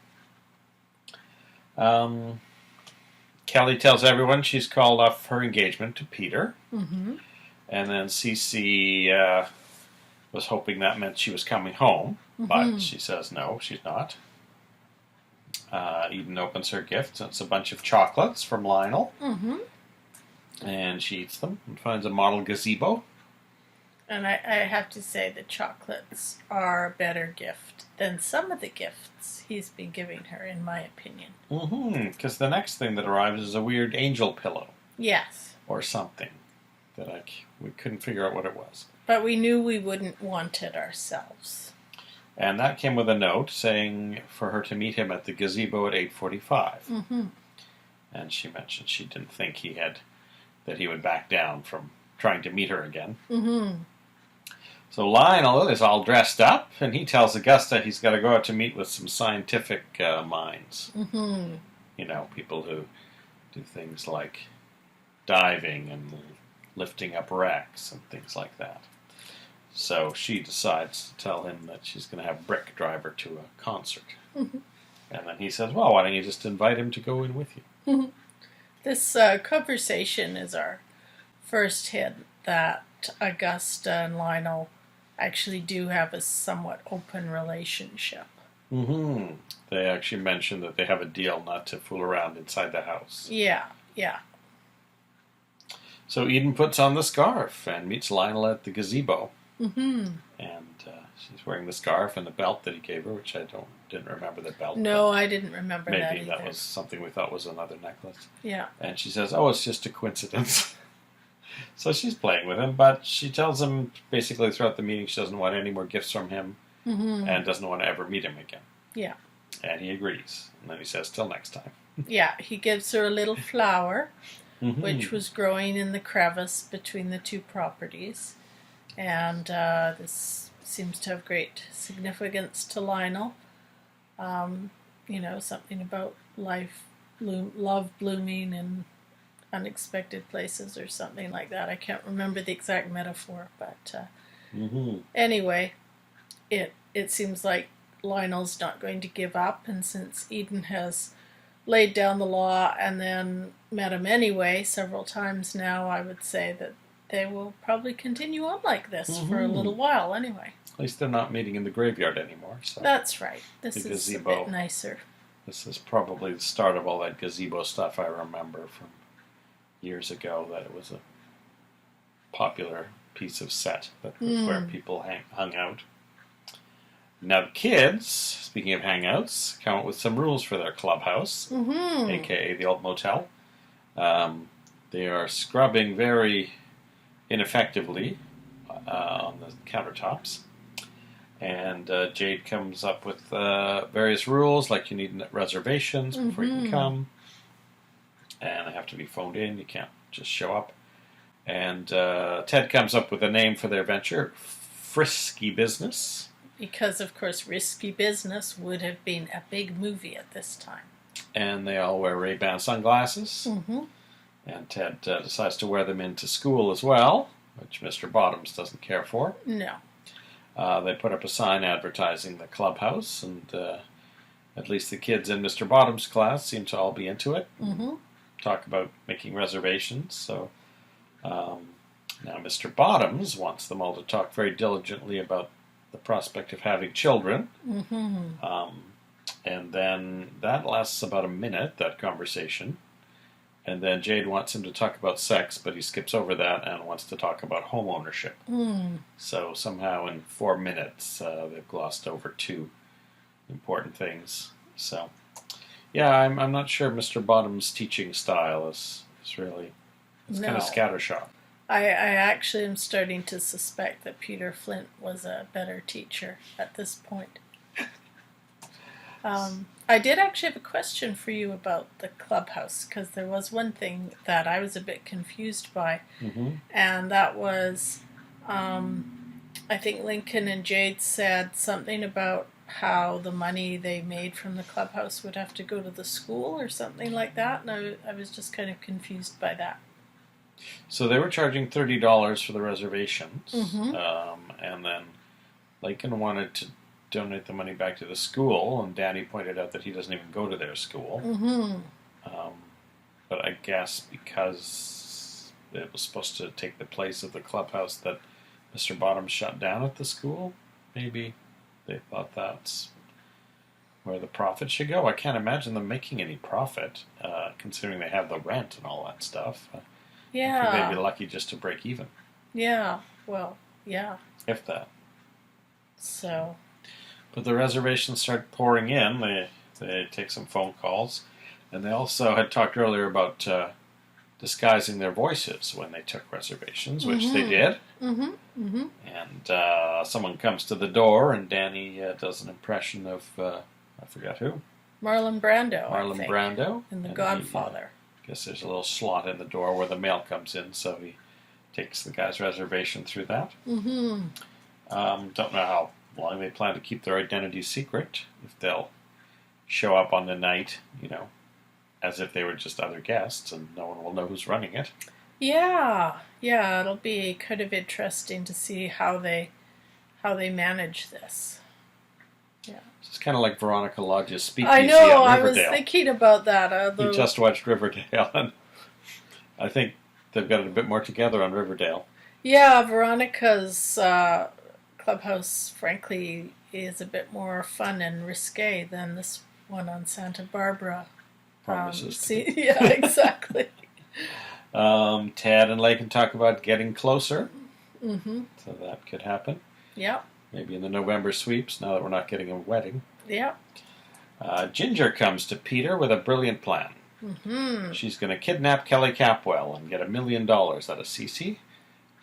Kelly tells everyone she's called off her engagement to Peter. And then Cece was hoping that meant she was coming home, but she says no, she's not. Eden opens her gift, and it's a bunch of chocolates from Lionel. And she eats them and finds a model gazebo. And I have to say the chocolates are a better gift than some of the gifts he's been giving her, in my opinion. Because the next thing that arrives is a weird angel pillow. Yes. Or something that we couldn't figure out what it was. But we knew we wouldn't want it ourselves. And that came with a note saying for her to meet him at the gazebo at 8:45. And she mentioned she didn't think that he would back down from trying to meet her again. So Lionel is all dressed up, and he tells Augusta he's got to go out to meet with some scientific minds. People who do things like diving and lifting up wrecks and things like that. So she decides to tell him that she's going to have Brick drive her to a concert. And then he says, well, why don't you just invite him to go in with you? This conversation is our first hint that Augusta and Lionel actually do have a somewhat open relationship. They actually mention that they have a deal not to fool around inside the house. Yeah. So Eden puts on the scarf and meets Lionel at the gazebo. And she's wearing the scarf and the belt that he gave her, which I didn't remember the belt. No, I didn't remember that Maybe either. that was something we thought was another necklace. Yeah. And she says, oh, it's just a coincidence. So she's playing with him, but she tells him basically throughout the meeting she doesn't want any more gifts from him and doesn't want to ever meet him again. Yeah. And he agrees. And then he says, till next time. Yeah, he gives her a little flower, which was growing in the crevice between the two properties. And this seems to have great significance to Lionel. Something about love blooming in unexpected places or something like that. I can't remember the exact metaphor, but anyway, it seems like Lionel's not going to give up, and since Eden has laid down the law and then met him anyway several times now, I would say that they will probably continue on like this for a little while anyway. At least they're not meeting in the graveyard anymore. So that's right. This is gazebo, a bit nicer. This is probably the start of all that gazebo stuff I remember from years ago, that it was a popular piece of set that where people hung out. Now the kids, speaking of hangouts, come up with some rules for their clubhouse, aka the old motel. They are scrubbing very ineffectively on the countertops. And Jade comes up with various rules, like you need reservations before you can come. And they have to be phoned in. You can't just show up. And Ted comes up with a name for their venture, Frisky Business. Because, of course, Risky Business would have been a big movie at this time. And they all wear Ray-Ban sunglasses. And Ted decides to wear them into school as well, which Mr. Bottoms doesn't care for. No. They put up a sign advertising the clubhouse, and at least the kids in Mr. Bottoms' class seem to all be into it. Mm-hmm. Talk about making reservations. So now Mr. Bottoms wants them all to talk very diligently about the prospect of having children. Mm-hmm. And then that lasts about a minute, that conversation. And then Jade wants him to talk about sex, but he skips over that and wants to talk about home ownership. Mm. So somehow in 4 minutes, they've glossed over 2 important things. So, yeah, I'm not sure Mr. Bottom's teaching style is really... It's kind of scattershot. I actually am starting to suspect that Peter Flint was a better teacher at this point. I did actually have a question for you about the clubhouse, because there was one thing that I was a bit confused by, and that was, I think Lincoln and Jade said something about how the money they made from the clubhouse would have to go to the school or something like that, and I was just kind of confused by that. So they were charging $30 for the reservations, and then Lincoln wanted to donate the money back to the school, and Danny pointed out that he doesn't even go to their school. But I guess because it was supposed to take the place of the clubhouse that Mr. Bottoms shut down at the school, maybe they thought that's where the profit should go. I can't imagine them making any profit, considering they have the rent and all that stuff. Yeah. They'd be lucky just to break even. Yeah, well, yeah. If that. So... But the reservations start pouring in. They take some phone calls. And they also had talked earlier about disguising their voices when they took reservations, which they did. And someone comes to the door, and Danny does an impression of, I forgot who. Marlon Brando, Marlon Brando. In The Godfather. I guess there's a little slot in the door where the mail comes in, so he takes the guy's reservation through that. Don't know how long they plan to keep their identity secret, if they'll show up on the night, as if they were just other guests, and no one will know who's running it. Yeah, it'll be kind of interesting to see how they manage this. Yeah, it's kind of like Veronica Lodge's speakeasy I know. on I Riverdale. was thinking about that. Although... You just watched Riverdale, and I think they've got it a bit more together on Riverdale. Yeah, Veronica's clubhouse, frankly, is a bit more fun and risque than this one on Santa Barbara. Promises. Yeah, exactly. Ted and Lake can talk about getting closer. So that could happen. Yeah. Maybe in the November sweeps, now that we're not getting a wedding. Yeah. Ginger comes to Peter with a brilliant plan. She's going to kidnap Kelly Capwell and get $1 million out of Cece.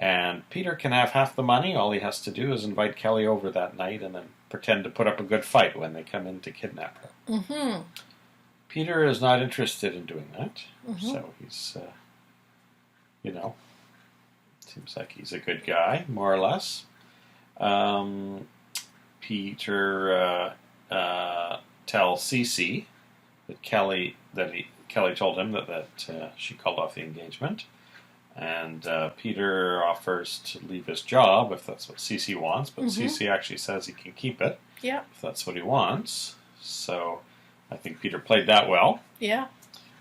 And Peter can have half the money. All he has to do is invite Kelly over that night and then pretend to put up a good fight when they come in to kidnap her. Peter is not interested in doing that. So he's, seems like he's a good guy, more or less. Peter tells Cece that Kelly told him that she called off the engagement. And Peter offers to leave his job if that's what Cece wants, but Cece actually says he can keep it if that's what he wants. So I think Peter played that well. Yeah.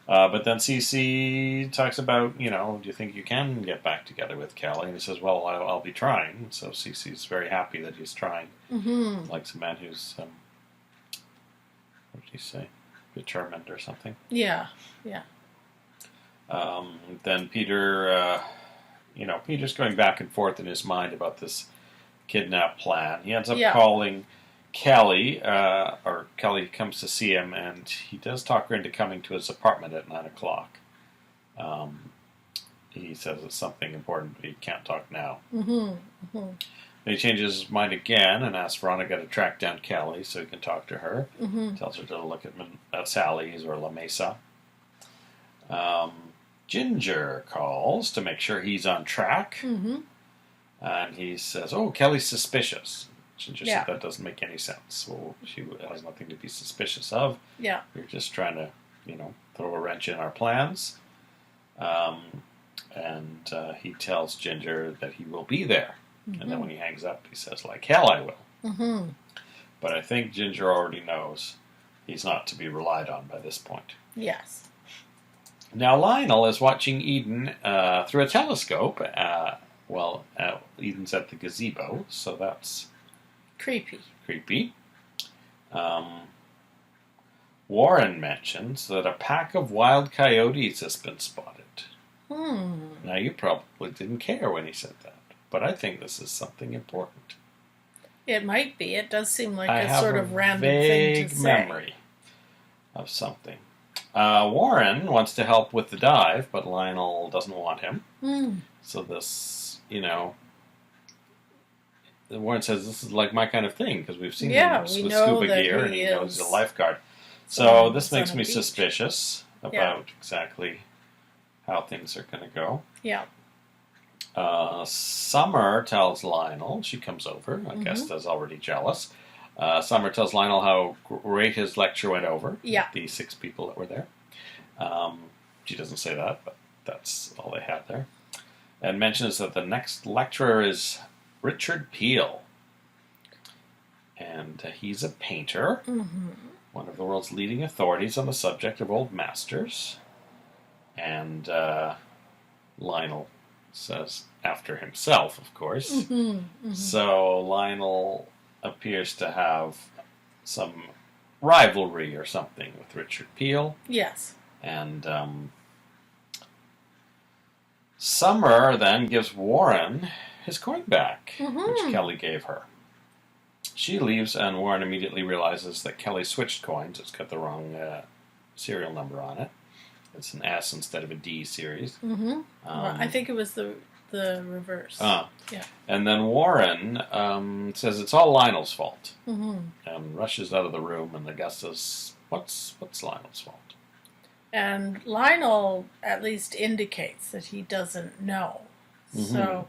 But then Cece talks about, do you think you can get back together with Kelly? And he says, well, I'll be trying. So Cece's very happy that he's trying. Likes a man who's, what did he say? Determined or something. Yeah. Then Peter, Peter's going back and forth in his mind about this kidnap plan. He ends up calling Kelly, or Kelly comes to see him, and he does talk her into coming to his apartment at 9 o'clock. He says it's something important, but he can't talk now. Then he changes his mind again and asks Veronica to track down Kelly so he can talk to her. Tells her to look at Sally's or La Mesa. Ginger calls to make sure he's on track. And he says, oh, Kelly's suspicious. Ginger said that doesn't make any sense. Well, she has nothing to be suspicious of. Yeah. You're just trying to, throw a wrench in our plans. And he tells Ginger that he will be there. And then when he hangs up, he says, like hell I will. But I think Ginger already knows he's not to be relied on by this point. Yes. Now Lionel is watching Eden through a telescope. Eden's at the gazebo, so that's creepy. Warren mentions that a pack of wild coyotes has been spotted. Now, you probably didn't care when he said that, but I think this is something important. It might be. It does seem like I a have sort of random thing to say. memory of something. Warren wants to help with the dive, but Lionel doesn't want him. So this, Warren says this is like my kind of thing, because we've seen him with scuba gear, and he knows he's a lifeguard. So this makes me suspicious about exactly how things are going to go. Yeah. Summer tells Lionel, she comes over, I guess is already jealous. Summer tells Lionel how great his lecture went over. Yeah. The 6 people that were there. She doesn't say that, but that's all they had there. And mentions that the next lecturer is Richard Peel. And he's a painter, one of the world's leading authorities on the subject of old masters. And Lionel says after himself, of course. So Lionel appears to have some rivalry or something with Richard Peel. Yes. And Summer then gives Warren his coin back, which Kelly gave her. She leaves, and Warren immediately realizes that Kelly switched coins. It's got the wrong serial number on it. It's an S instead of a D series. I think it was the reverse. Yeah. And then Warren says it's all Lionel's fault, and rushes out of the room. And the guest says, "What's Lionel's fault?" And Lionel at least indicates that he doesn't know. So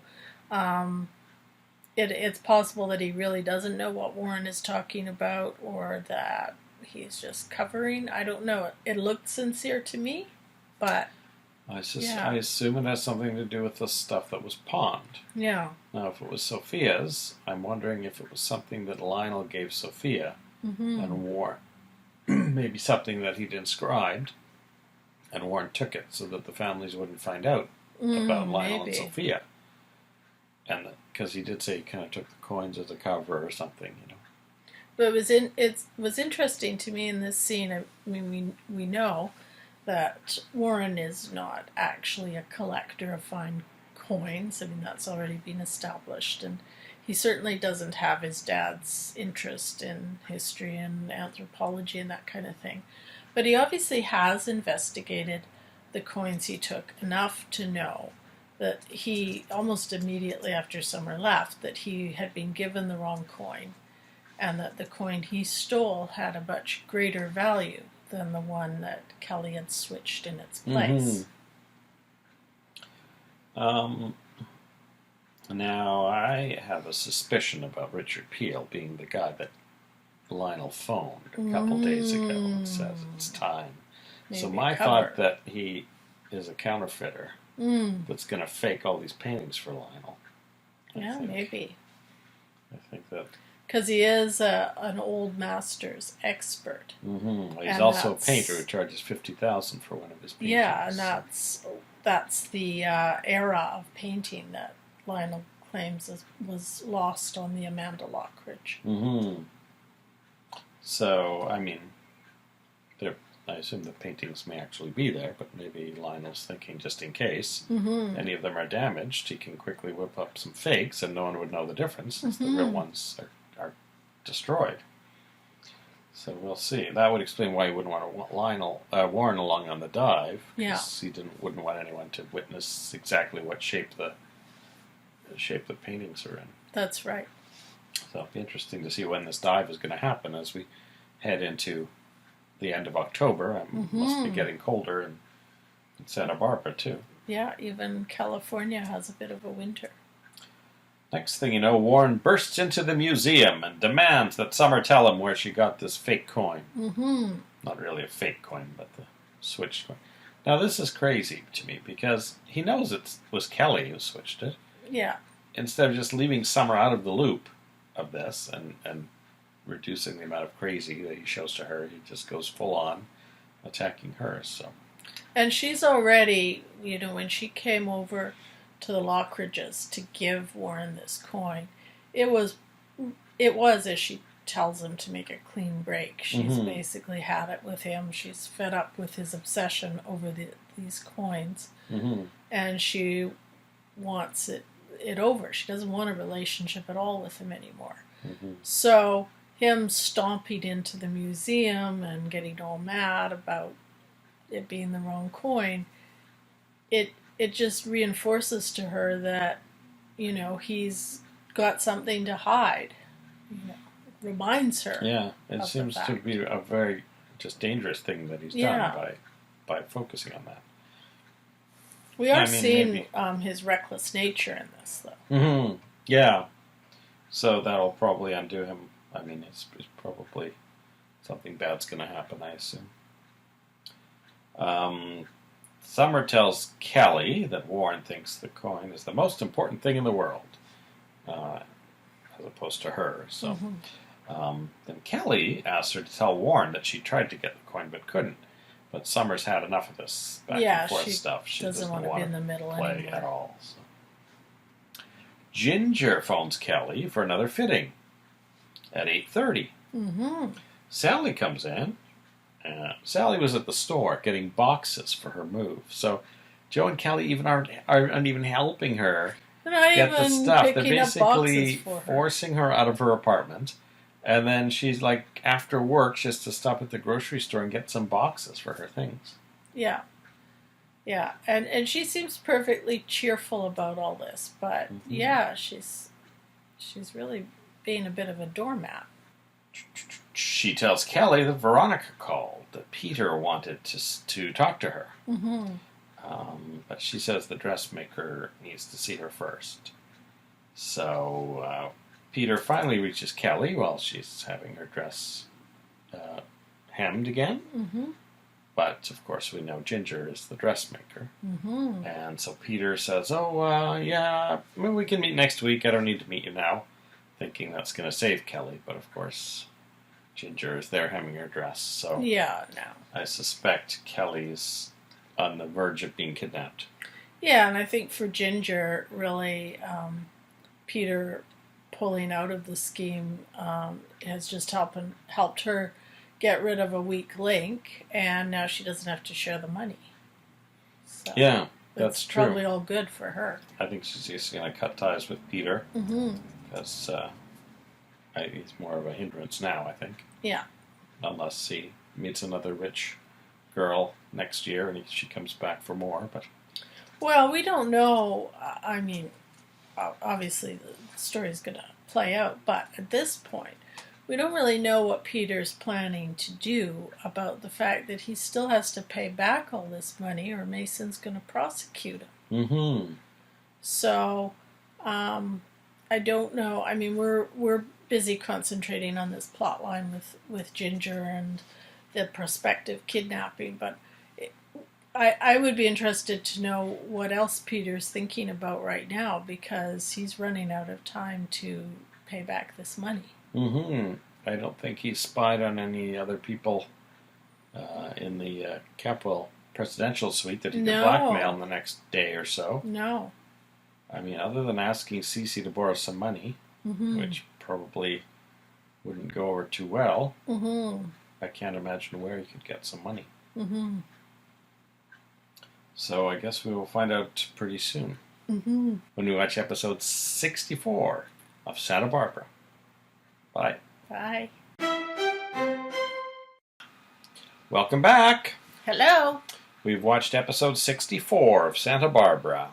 it's possible that he really doesn't know what Warren is talking about, or that he's just covering. I don't know. It looked sincere to me, but I assume it has something to do with the stuff that was pawned. Yeah. Now, if it was Sophia's, I'm wondering if it was something that Lionel gave Sophia and Warren. Maybe something that he'd inscribed, and Warren took it so that the families wouldn't find out about Lionel and Sophia. And because he did say he kind of took the coins as a cover or something, But it was interesting to me in this scene. I mean, we know that Warren is not actually a collector of fine coins. I mean, that's already been established, and he certainly doesn't have his dad's interest in history and anthropology and that kind of thing. But he obviously has investigated the coins he took enough to know that he, almost immediately after Summer left, that he had been given the wrong coin, and that the coin he stole had a much greater value than the one that Kelly had switched in its place. Now, I have a suspicion about Richard Peel being the guy that Lionel phoned a couple days ago and says it's time. Maybe so my thought that he is a counterfeiter that's going to fake all these paintings for Lionel. Maybe. I think that... Because he is an old masters expert. Well, he's also a painter who charges $50,000 for one of his paintings. Yeah, and that's the era of painting that Lionel claims was lost on the Amanda Lockridge. So, I mean, I assume the paintings may actually be there, but maybe Lionel's thinking just in case any of them are damaged, he can quickly whip up some fakes and no one would know the difference since the real ones are destroyed. So we'll see. That would explain why he wouldn't want Warren along on the dive, because he wouldn't want anyone to witness exactly what shape the paintings are in. That's right. So it'll be interesting to see when this dive is going to happen as we head into the end of October. It must be getting colder in Santa Barbara, too. Yeah, even California has a bit of a winter. Next thing you know, Warren bursts into the museum and demands that Summer tell him where she got this fake coin. Not really a fake coin, but the switched coin. Now, this is crazy to me because he knows it was Kelly who switched it. Yeah. Instead of just leaving Summer out of the loop of this and reducing the amount of crazy that he shows to her, he just goes full on attacking her. So, And she's already, when she came over to the Lockridges to give Warren this coin, it was as she tells him to make a clean break. She's basically had it with him. She's fed up with his obsession over these coins, and she wants it over. She doesn't want a relationship at all with him anymore. So him stomping into the museum and getting all mad about it being the wrong coin, it just reinforces to her that he's got something to hide. Reminds her. Yeah, it seems to be a very just dangerous thing that he's done by focusing on that. We are seeing his reckless nature in this, though. Yeah. So that'll probably undo him. I mean, it's probably something bad's going to happen, I assume. Summer tells Kelly that Warren thinks the coin is the most important thing in the world, as opposed to her. So then Kelly asks her to tell Warren that she tried to get the coin but couldn't. But Summer's had enough of this back and forth stuff. She doesn't want to be in the middle play at all. So. Ginger phones Kelly for another fitting at 8:30. Sally comes in. Sally was at the store getting boxes for her move. So Joe and Kelly even aren't even helping her get the stuff. They're basically forcing her out of her apartment. And then she's like, after work, she has to stop at the grocery store and get some boxes for her things. Yeah. Yeah. And she seems perfectly cheerful about all this. But, yeah, she's really being a bit of a doormat. She tells Kelly that Veronica called, that Peter wanted to talk to her. But she says the dressmaker needs to see her first. So Peter finally reaches Kelly while she's having her dress hemmed again. But, of course, we know Ginger is the dressmaker. And so Peter says, yeah, maybe we can meet next week. I don't need to meet you now. Thinking that's going to save Kelly. But, of course, Ginger is there hemming her dress. So I suspect Kelly's on the verge of being kidnapped. Yeah, and I think for Ginger, really, Peter pulling out of the scheme has just helped her get rid of a weak link, and now she doesn't have to share the money. So yeah, that's true. It's probably all good for her. I think she's just going to cut ties with Peter, because he's more of a hindrance now, I think. Yeah. Unless he meets another rich girl next year and she comes back for more. But well, we don't know. I mean, obviously the story's going to play out, but at this point, we don't really know what Peter's planning to do about the fact that he still has to pay back all this money, or Mason's going to prosecute him. So, I don't know. I mean, we're busy concentrating on this plot line with Ginger and the prospective kidnapping, but I would be interested to know what else Peter's thinking about right now, because he's running out of time to pay back this money. I don't think he spied on any other people in the Capwell presidential suite that he could blackmail in the next day or so. No. I mean, other than asking Cece to borrow some money, which probably wouldn't go over too well, I can't imagine where he could get some money. So I guess we will find out pretty soon when we watch episode 64 of Santa Barbara. Bye. Bye. Welcome back. Hello. We've watched episode 64 of Santa Barbara.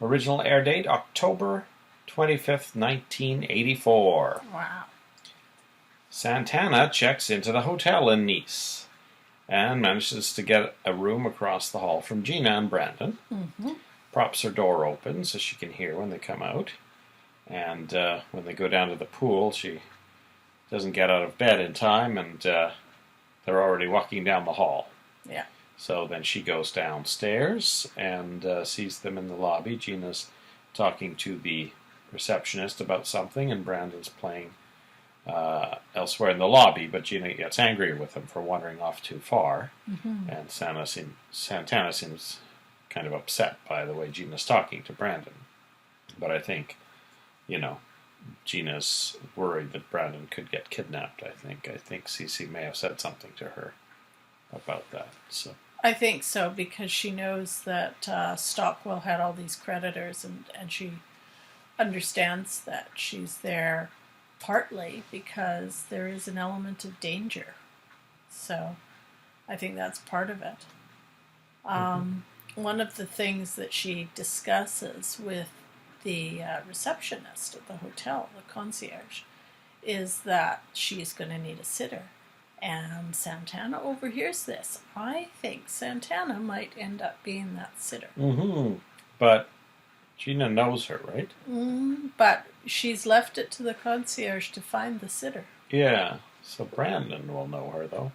Original air date October 25th, 1984. Wow. Santana checks into the hotel in Nice and manages to get a room across the hall from Gina and Brandon. Props her door open so she can hear when they come out. And when they go down to the pool, she doesn't get out of bed in time, and they're already walking down the hall. Yeah. So then she goes downstairs and sees them in the lobby. Gina's talking to the receptionist about something, and Brandon's playing elsewhere in the lobby, but Gina gets angry with him for wandering off too far, and Santana seems kind of upset by the way Gina's talking to Brandon. But I think, Gina's worried that Brandon could get kidnapped, I think. I think Cece may have said something to her about that. So I think so, because she knows that Stockwell had all these creditors, and she understands that she's there partly because there is an element of danger. So I think that's part of it. One of the things that she discusses with the receptionist at the hotel, the concierge, is that she's going to need a sitter. And Santana overhears this. I think Santana might end up being that sitter. But Gina knows her, right? But she's left it to the concierge to find the sitter. Yeah, so Brandon will know her, though.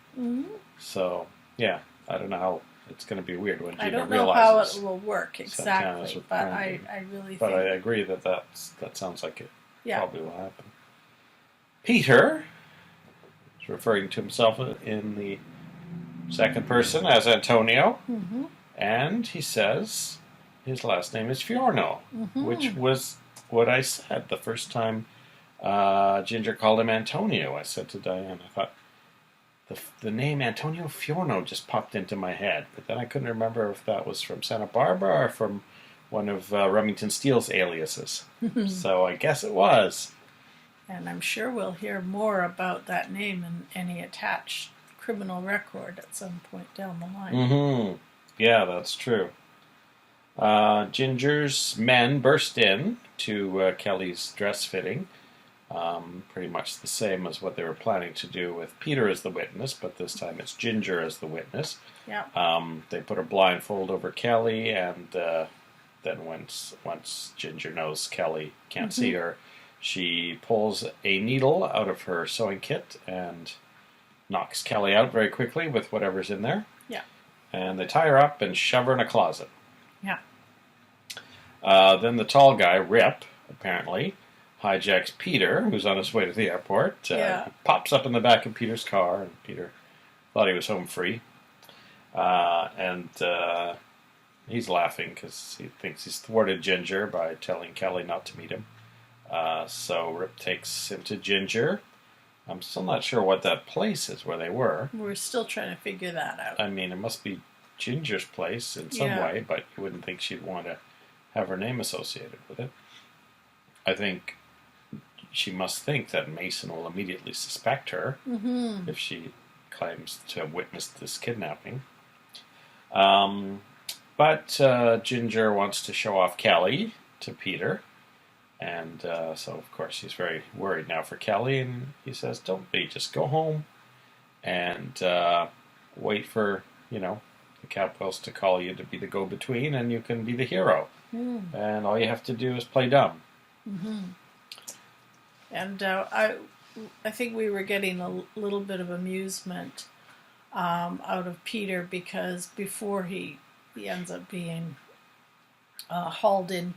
So, yeah, I don't know how it's going to be weird when Gina I don't realizes know how it will work Santana's exactly, with but Brandon. I really think... But I agree that sounds like it Yeah. probably will happen. Peter is referring to himself in the second person as Antonio, and he says his last name is Fiorno, which was what I said the first time Ginger called him Antonio. I said to Diane, I thought, the name Antonio Fiorno just popped into my head, but then I couldn't remember if that was from Santa Barbara or from one of Remington Steele's aliases. So I guess it was. And I'm sure we'll hear more about that name and any attached criminal record at some point down the line. Yeah, that's true. Ginger's men burst in to Kelly's dress fitting. Pretty much the same as what they were planning to do with Peter as the witness, but this time it's Ginger as the witness. Yeah. They put a blindfold over Kelly, and then once Ginger knows Kelly can't see her, she pulls a needle out of her sewing kit and knocks Kelly out very quickly with whatever's in there. Yeah. And they tie her up and shove her in a closet. Yeah. Then the tall guy, Rip, apparently, hijacks Peter, who's on his way to the airport. He pops up in the back of Peter's car, and Peter thought he was home free. And he's laughing because he thinks he's thwarted Ginger by telling Kelly not to meet him. So Rip takes him to Ginger. I'm still not sure what that place is where they were. We're still trying to figure that out. I mean, it must be Ginger's place in some way, but you wouldn't think she'd want to have her name associated with it. I think she must think that Mason will immediately suspect her if she claims to have witnessed this kidnapping. But Ginger wants to show off Kelly to Peter. And so, of course, he's very worried now for Kelly. And he says, don't be, just go home and wait for, the Capwells to call you to be the go-between, and you can be the hero. And all you have to do is play dumb. And I think we were getting a little bit of amusement out of Peter, because before he ends up being hauled in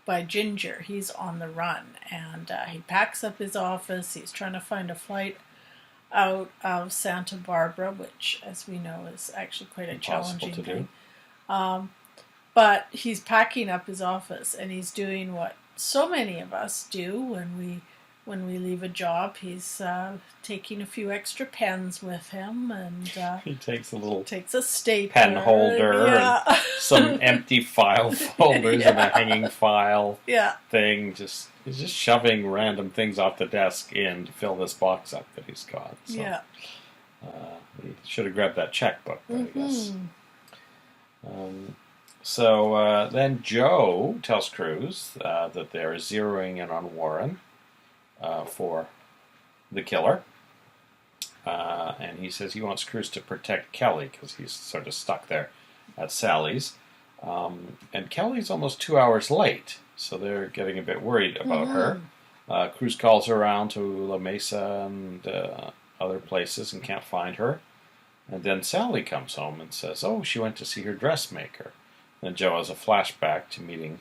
by Ginger, he's on the run, and he packs up his office. He's trying to find a flight out of Santa Barbara, which, as we know, is actually quite a challenging thing. But he's packing up his office, and he's doing what so many of us do when we leave a job. He's taking a few extra pens with him, and he takes a stapler, pen holder, and some empty file folders and a hanging file thing. He's just shoving random things off the desk in to fill this box up that he's got. So, he should have grabbed that checkbook, I guess. So then Joe tells Cruz that they're zeroing in on Warren for the killer. And he says he wants Cruz to protect Kelly because he's sort of stuck there at Sally's. And Kelly's almost 2 hours late, so they're getting a bit worried about her. Cruz calls her around to La Mesa and other places and can't find her. And then Sally comes home and says, oh, she went to see her dressmaker. Then Joe has a flashback to meeting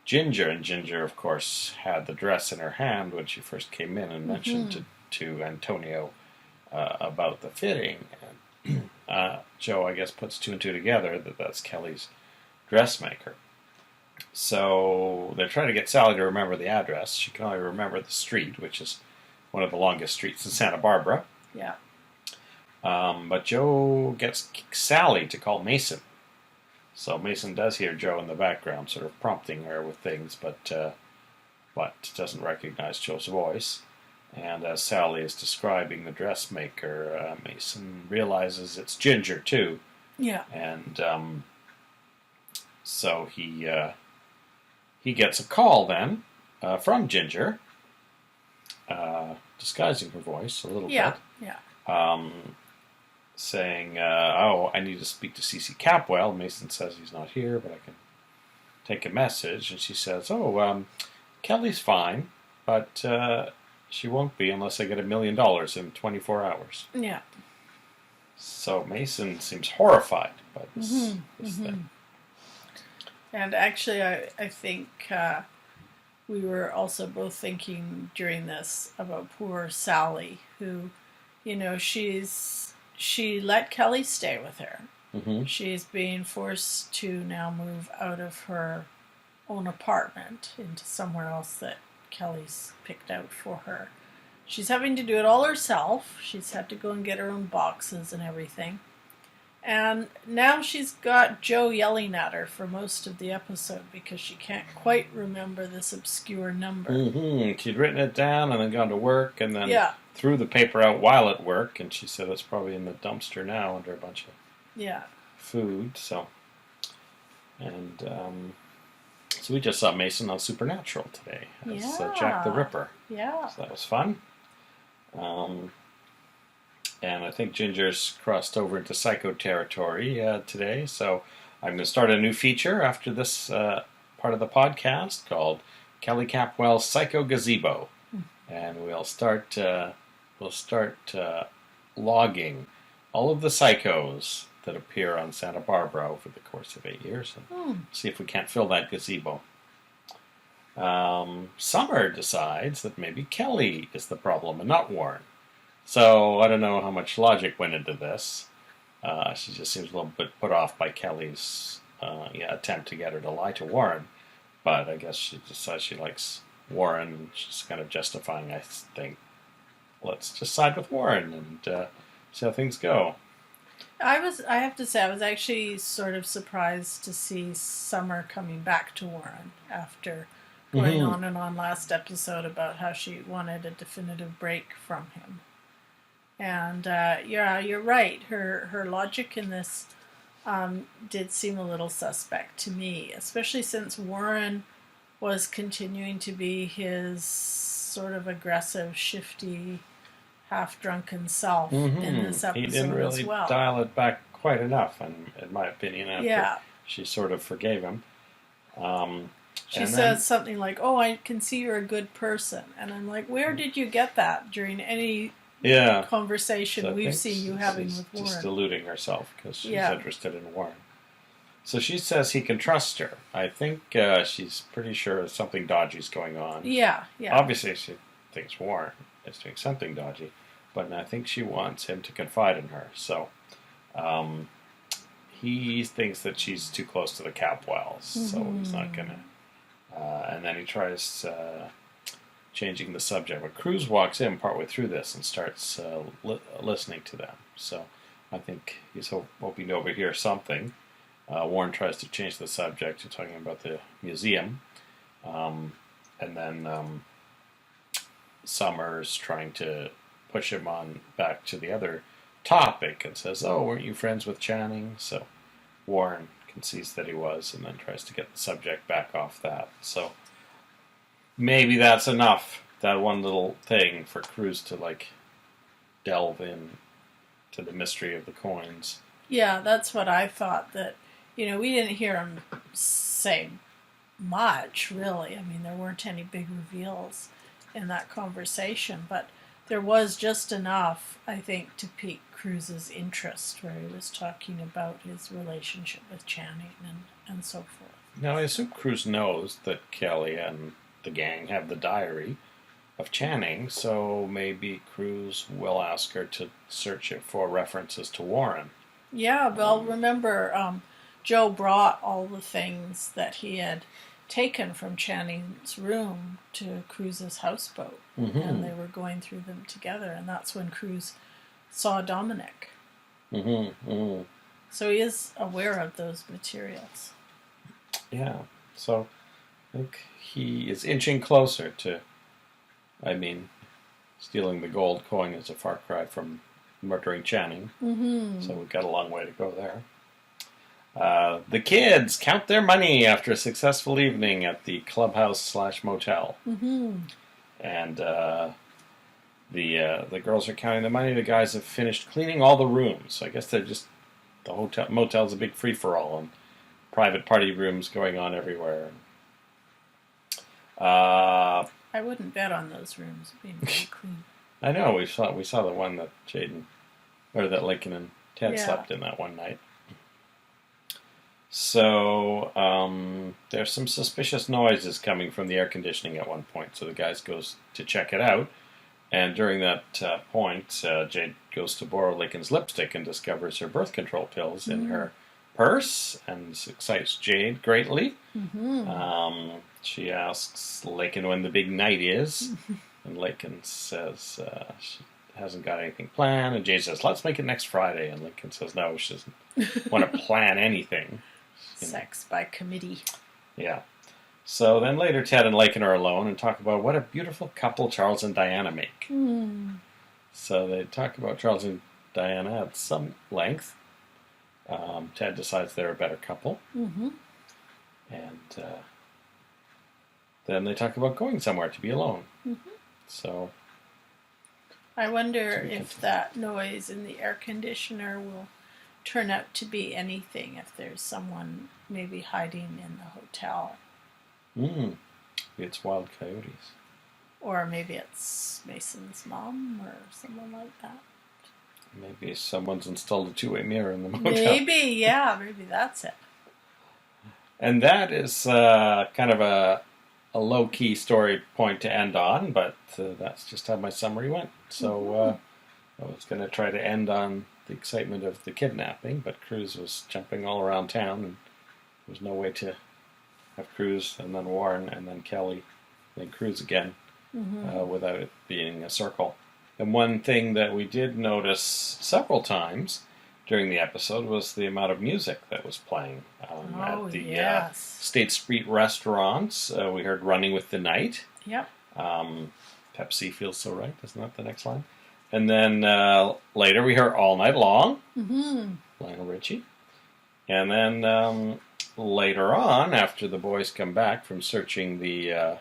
Ginger, and Ginger, of course, had the dress in her hand when she first came in and mentioned to Antonio about the fitting. And Joe, I guess, puts two and two together that that's Kelly's dressmaker. So they're trying to get Sally to remember the address. She can only remember the street, which is one of the longest streets in Santa Barbara. Yeah. But Joe gets Sally to call Mason. So Mason does hear Joe in the background, sort of prompting her with things, but doesn't recognize Joe's voice. And as Sally is describing the dressmaker, Mason realizes it's Ginger too. Yeah. And so he gets a call then from Ginger, disguising her voice a little bit. Yeah. Saying, oh, I need to speak to C.C. Capwell. Mason says he's not here, but I can take a message. And she says, oh, Kelly's fine, but she won't be unless I get $1 million in 24 hours. Yeah. So Mason seems horrified by this thing. And actually, I think we were also both thinking during this about poor Sally, who, she let Kelly stay with her. Mm-hmm. She's being forced to now move out of her own apartment into somewhere else that Kelly's picked out for her. She's having to do it all herself. She's had to go and get her own boxes and everything. And now she's got Joe yelling at her for most of the episode because she can't quite remember this obscure number. Mm-hmm. She'd written it down and then gone to work and then threw the paper out while at work. And she said it's probably in the dumpster now under a bunch of food. So we just saw Mason on Supernatural today as Jack the Ripper. Yeah. So that was fun. And I think Ginger's crossed over into Psycho territory today. So I'm going to start a new feature after this part of the podcast called Kelly Capwell's Psycho Gazebo. And we'll start logging all of the psychos that appear on Santa Barbara over the course of 8 years and see if we can't fill that gazebo. Summer decides that maybe Kelly is the problem and not Warren. So I don't know how much logic went into this. She just seems a little bit put off by Kelly's attempt to get her to lie to Warren. But I guess she decides she likes Warren, and she's kind of justifying, I think, let's just side with Warren and see how things go. I have to say, I was actually sort of surprised to see Summer coming back to Warren after going on and on last episode about how she wanted a definitive break from him. And you're right. Her logic in this did seem a little suspect to me, especially since Warren was continuing to be his sort of aggressive, shifty, half-drunken self in this episode. He didn't really as well. dial it back quite enough, in my opinion, after she sort of forgave him. She says something like, oh, I can see you're a good person. And I'm like, where did you get that during any conversation we've seen you having with Warren? She's deluding herself because she's interested in Warren. So she says he can trust her. I think she's pretty sure something dodgy's going on. Yeah. Obviously, she thinks Warren is doing something dodgy, but I think she wants him to confide in her. So he thinks that she's too close to the Capwells, so he's not going to... and then he tries changing the subject. But Cruz walks in partway through this and starts listening to them. So I think he's hoping to overhear something. Warren tries to change the subject to talking about the museum. And then Summer's trying to push him on back to the other topic and says, oh, weren't you friends with Channing? So Warren concedes that he was and then tries to get the subject back off that. So maybe that's enough, that one little thing, for Cruz to delve in to the mystery of the coins. Yeah, that's what I thought, that we didn't hear him say much, really. I mean, there weren't any big reveals in that conversation, but there was just enough, I think, to pique Cruise's interest, where he was talking about his relationship with Channing and so forth. Now, I assume Cruise knows that Kelly and the gang have the diary of Channing, so maybe Cruise will ask her to search it for references to Warren. Yeah, well, remember, Joe brought all the things that he had taken from Channing's room to Cruise's houseboat, and they were going through them together, and that's when Cruise saw Dominic. So he is aware of those materials. Yeah, so I think he is inching closer to, stealing the gold coin is a far cry from murdering Channing, so we've got a long way to go there. The kids count their money after a successful evening at the clubhouse/motel. And the girls are counting the money. The guys have finished cleaning all the rooms. So I guess they're just, the motel's a big free-for-all, and private party rooms going on everywhere. I wouldn't bet on those rooms being very clean. I know, we saw the one that that Lincoln and Ted slept in that one night. So there's some suspicious noises coming from the air conditioning at one point. So the guys goes to check it out, and during that point, Jade goes to borrow Lincoln's lipstick and discovers her birth control pills in her purse, and this excites Jade greatly. She asks Lincoln when the big night is, and Lincoln says she hasn't got anything planned, and Jade says, let's make it next Friday, and Lincoln says no, she doesn't want to plan anything. Sex by committee. Yeah. So then later Ted and Lincoln are alone and talk about what a beautiful couple Charles and Diana make. So they talk about Charles and Diana at some length. Ted decides they're a better couple. And then they talk about going somewhere to be alone. So I wonder if that noise in the air conditioner will turn out to be anything, if there's someone maybe hiding in the hotel. Maybe it's wild coyotes. Or maybe it's Mason's mom or someone like that. Maybe someone's installed a two-way mirror in the motel. Maybe that's it. And that is kind of a low-key story point to end on, but that's just how my summary went. So I was going to try to end on the excitement of the kidnapping, but Cruise was jumping all around town, and there was no way to have Cruise and then Warren and then Kelly and then Cruise again without it being a circle. And one thing that we did notice several times during the episode was the amount of music that was playing at the State Street restaurants. We heard Running with the Night. Yep. Pepsi Feels So Right, isn't that the next line? And then later we heard All Night Long, Lionel Richie. And then later on, after the boys come back from searching the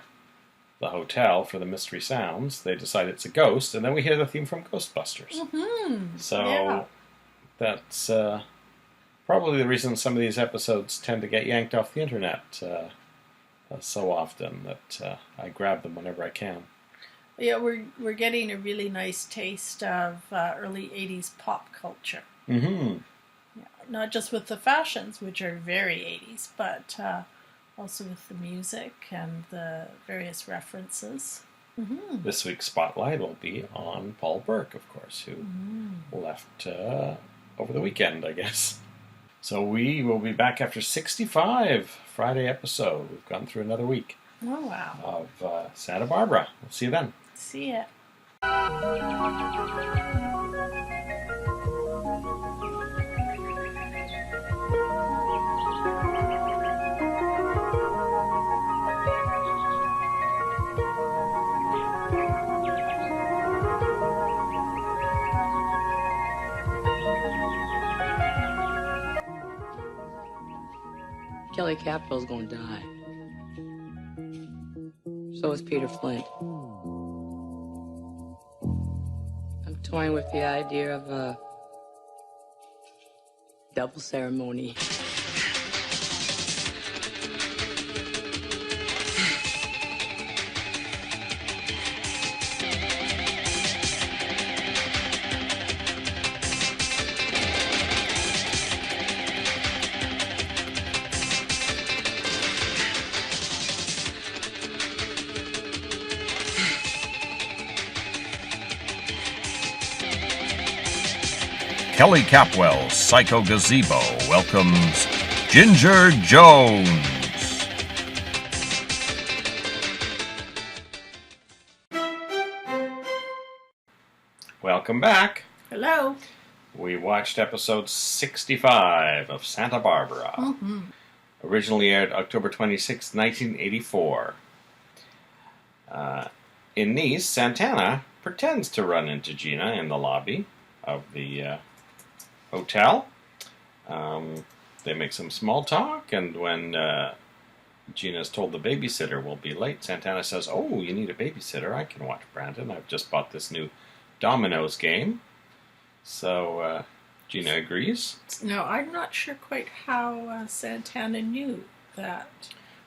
hotel for the mystery sounds, they decide it's a ghost, and then we hear the theme from Ghostbusters. So that's probably the reason some of these episodes tend to get yanked off the internet so often, that I grab them whenever I can. Yeah, we're getting a really nice taste of early 80s pop culture. Yeah, not just with the fashions, which are very 80s, but also with the music and the various references. This week's spotlight will be on Paul Burke, of course, who left over the weekend, I guess. So we will be back after 65 Friday episode. We've gone through another week of Santa Barbara. We'll see you then. See ya. Kelly Capwell's gonna die. So is Peter Flint. I'm toying with the idea of a double ceremony. Kelly Capwell's Psycho Gazebo welcomes Ginger Jones. Welcome back. Hello. We watched episode 65 of Santa Barbara. Mm-hmm. Originally aired October 26, 1984. In Nice, Santana pretends to run into Gina in the lobby of the hotel. They make some small talk, and when Gina's told the babysitter will be late, Santana says, "Oh, you need a babysitter? I can watch Brandon. I've just bought this new dominoes game." So Gina agrees. No, I'm not sure quite how Santana knew that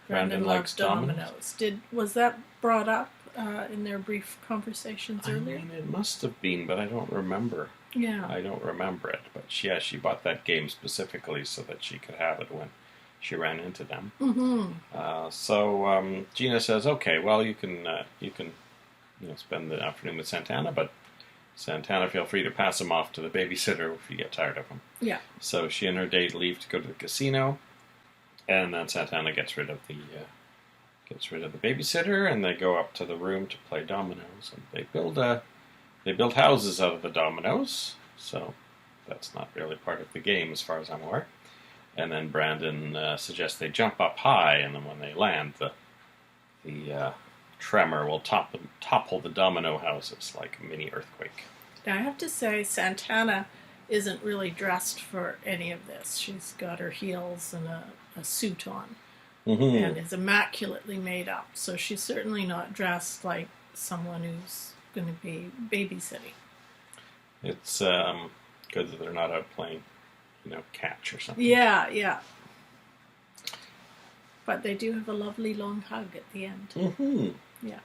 Brandon likes dominoes. Was that brought up in their brief conversations earlier? I mean, it must have been, but I don't remember. Yeah. I don't remember it. But she bought that game specifically so that she could have it when she ran into them. Mm-hmm. So Gina says, "Okay, well, you can spend the afternoon with Santana, but Santana, feel free to pass him off to the babysitter if you get tired of him." Yeah. So she and her date leave to go to the casino, and then Santana gets rid of the babysitter, and they go up to the room to play dominoes. And they build houses out of the dominoes, so that's not really part of the game as far as I'm aware. And then Brandon suggests they jump up high, and then when they land, the tremor will topple the domino houses like a mini earthquake. Now, I have to say, Santana isn't really dressed for any of this. She's got her heels and a suit on, and is immaculately made up. So she's certainly not dressed like someone who's going to be babysitting. It's good that they're not out playing, catch or something. Yeah, yeah. But they do have a lovely long hug at the end. Mm-hmm. Yeah.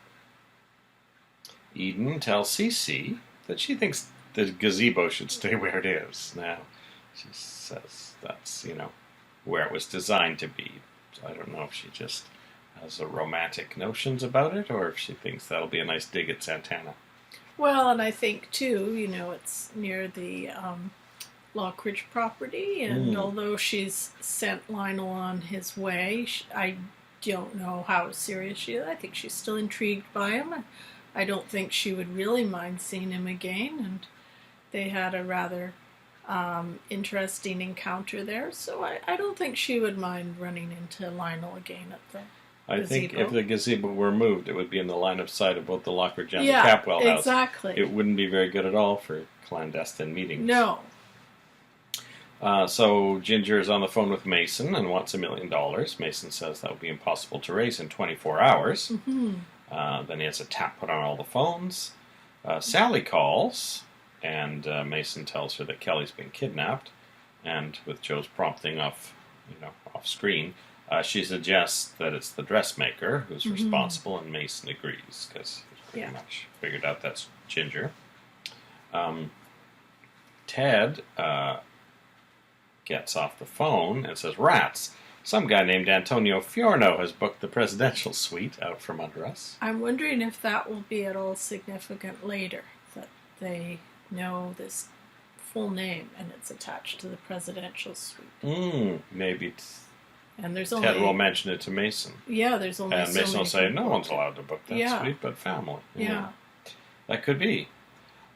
Eden tells Cece that she thinks the gazebo should stay where it is. Now, she says that's, where it was designed to be. So I don't know if she just has a romantic notions about it, or if she thinks that'll be a nice dig at Santana. Well, and I think, too, it's near the Lockridge property, and although she's sent Lionel on his way, I don't know how serious she is. I think she's still intrigued by him. I don't think she would really mind seeing him again, and they had a rather interesting encounter there, so I don't think she would mind running into Lionel again at the I think if the gazebo were moved, it would be in the line of sight of both the Lockridge and the Yeah, Capwell house. exactly. It wouldn't be very good at all for clandestine meetings. No. So Ginger is on the phone with Mason and wants $1 million. Mason says that would be impossible to raise in 24 hours. Mm-hmm. Then he has a tap put on all the phones. Sally calls, and Mason tells her that Kelly's been kidnapped. And with Joe's prompting off screen, she suggests that it's the dressmaker who's responsible, and Mason agrees because he's pretty much figured out that's Ginger. Ted gets off the phone and says, "Rats! Some guy named Antonio Fiorno has booked the presidential suite out from under us." I'm wondering if that will be at all significant later, that they know this full name and it's attached to the presidential suite. Maybe and there's Ted will mention it to Mason. Yeah, there's only and Mason will say, "No one's booked. allowed to book that suite but family." Yeah. That could be.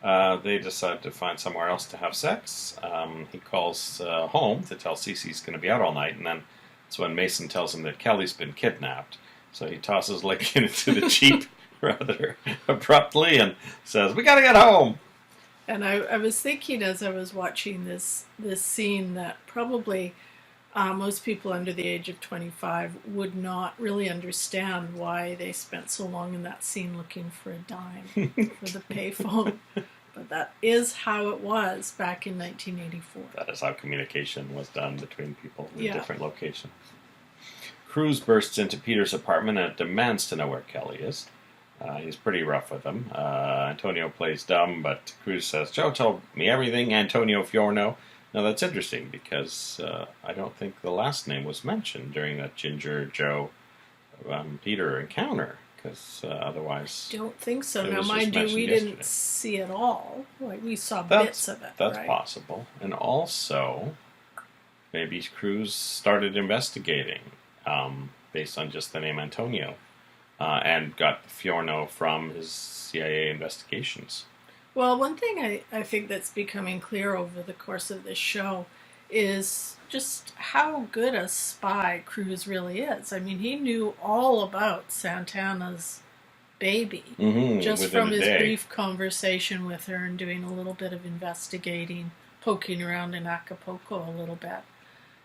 They decide to find somewhere else to have sex. He calls home to tell Cece he's going to be out all night, and then it's when Mason tells him that Kelly's been kidnapped. So he tosses Lincoln into the Jeep rather abruptly and says, "We got to get home." And I was thinking as I was watching this scene that probably most people under the age of 25 would not really understand why they spent so long in that scene looking for a dime for the payphone. But that is how it was back in 1984. That is how communication was done between people in different locations. Cruz bursts into Peter's apartment and demands to know where Kelly is. He's pretty rough with him. Antonio plays dumb, but Cruz says, "Joe told me everything, Antonio Fiorno." Now that's interesting because I don't think the last name was mentioned during that Ginger, Joe, Peter encounter. Because otherwise... Don't think so. It Now, was just mind you, we mentioned didn't yesterday. see it all. Like, we saw bits of it, That's right? possible. And also, maybe Cruz started investigating based on just the name Antonio and got Fiorno from his CIA investigations. Well, one thing I think that's becoming clear over the course of this show is just how good a spy Cruz really is. I mean, he knew all about Santana's baby just within from a his day. brief conversation with her and doing a little bit of investigating, poking around in Acapulco a little bit.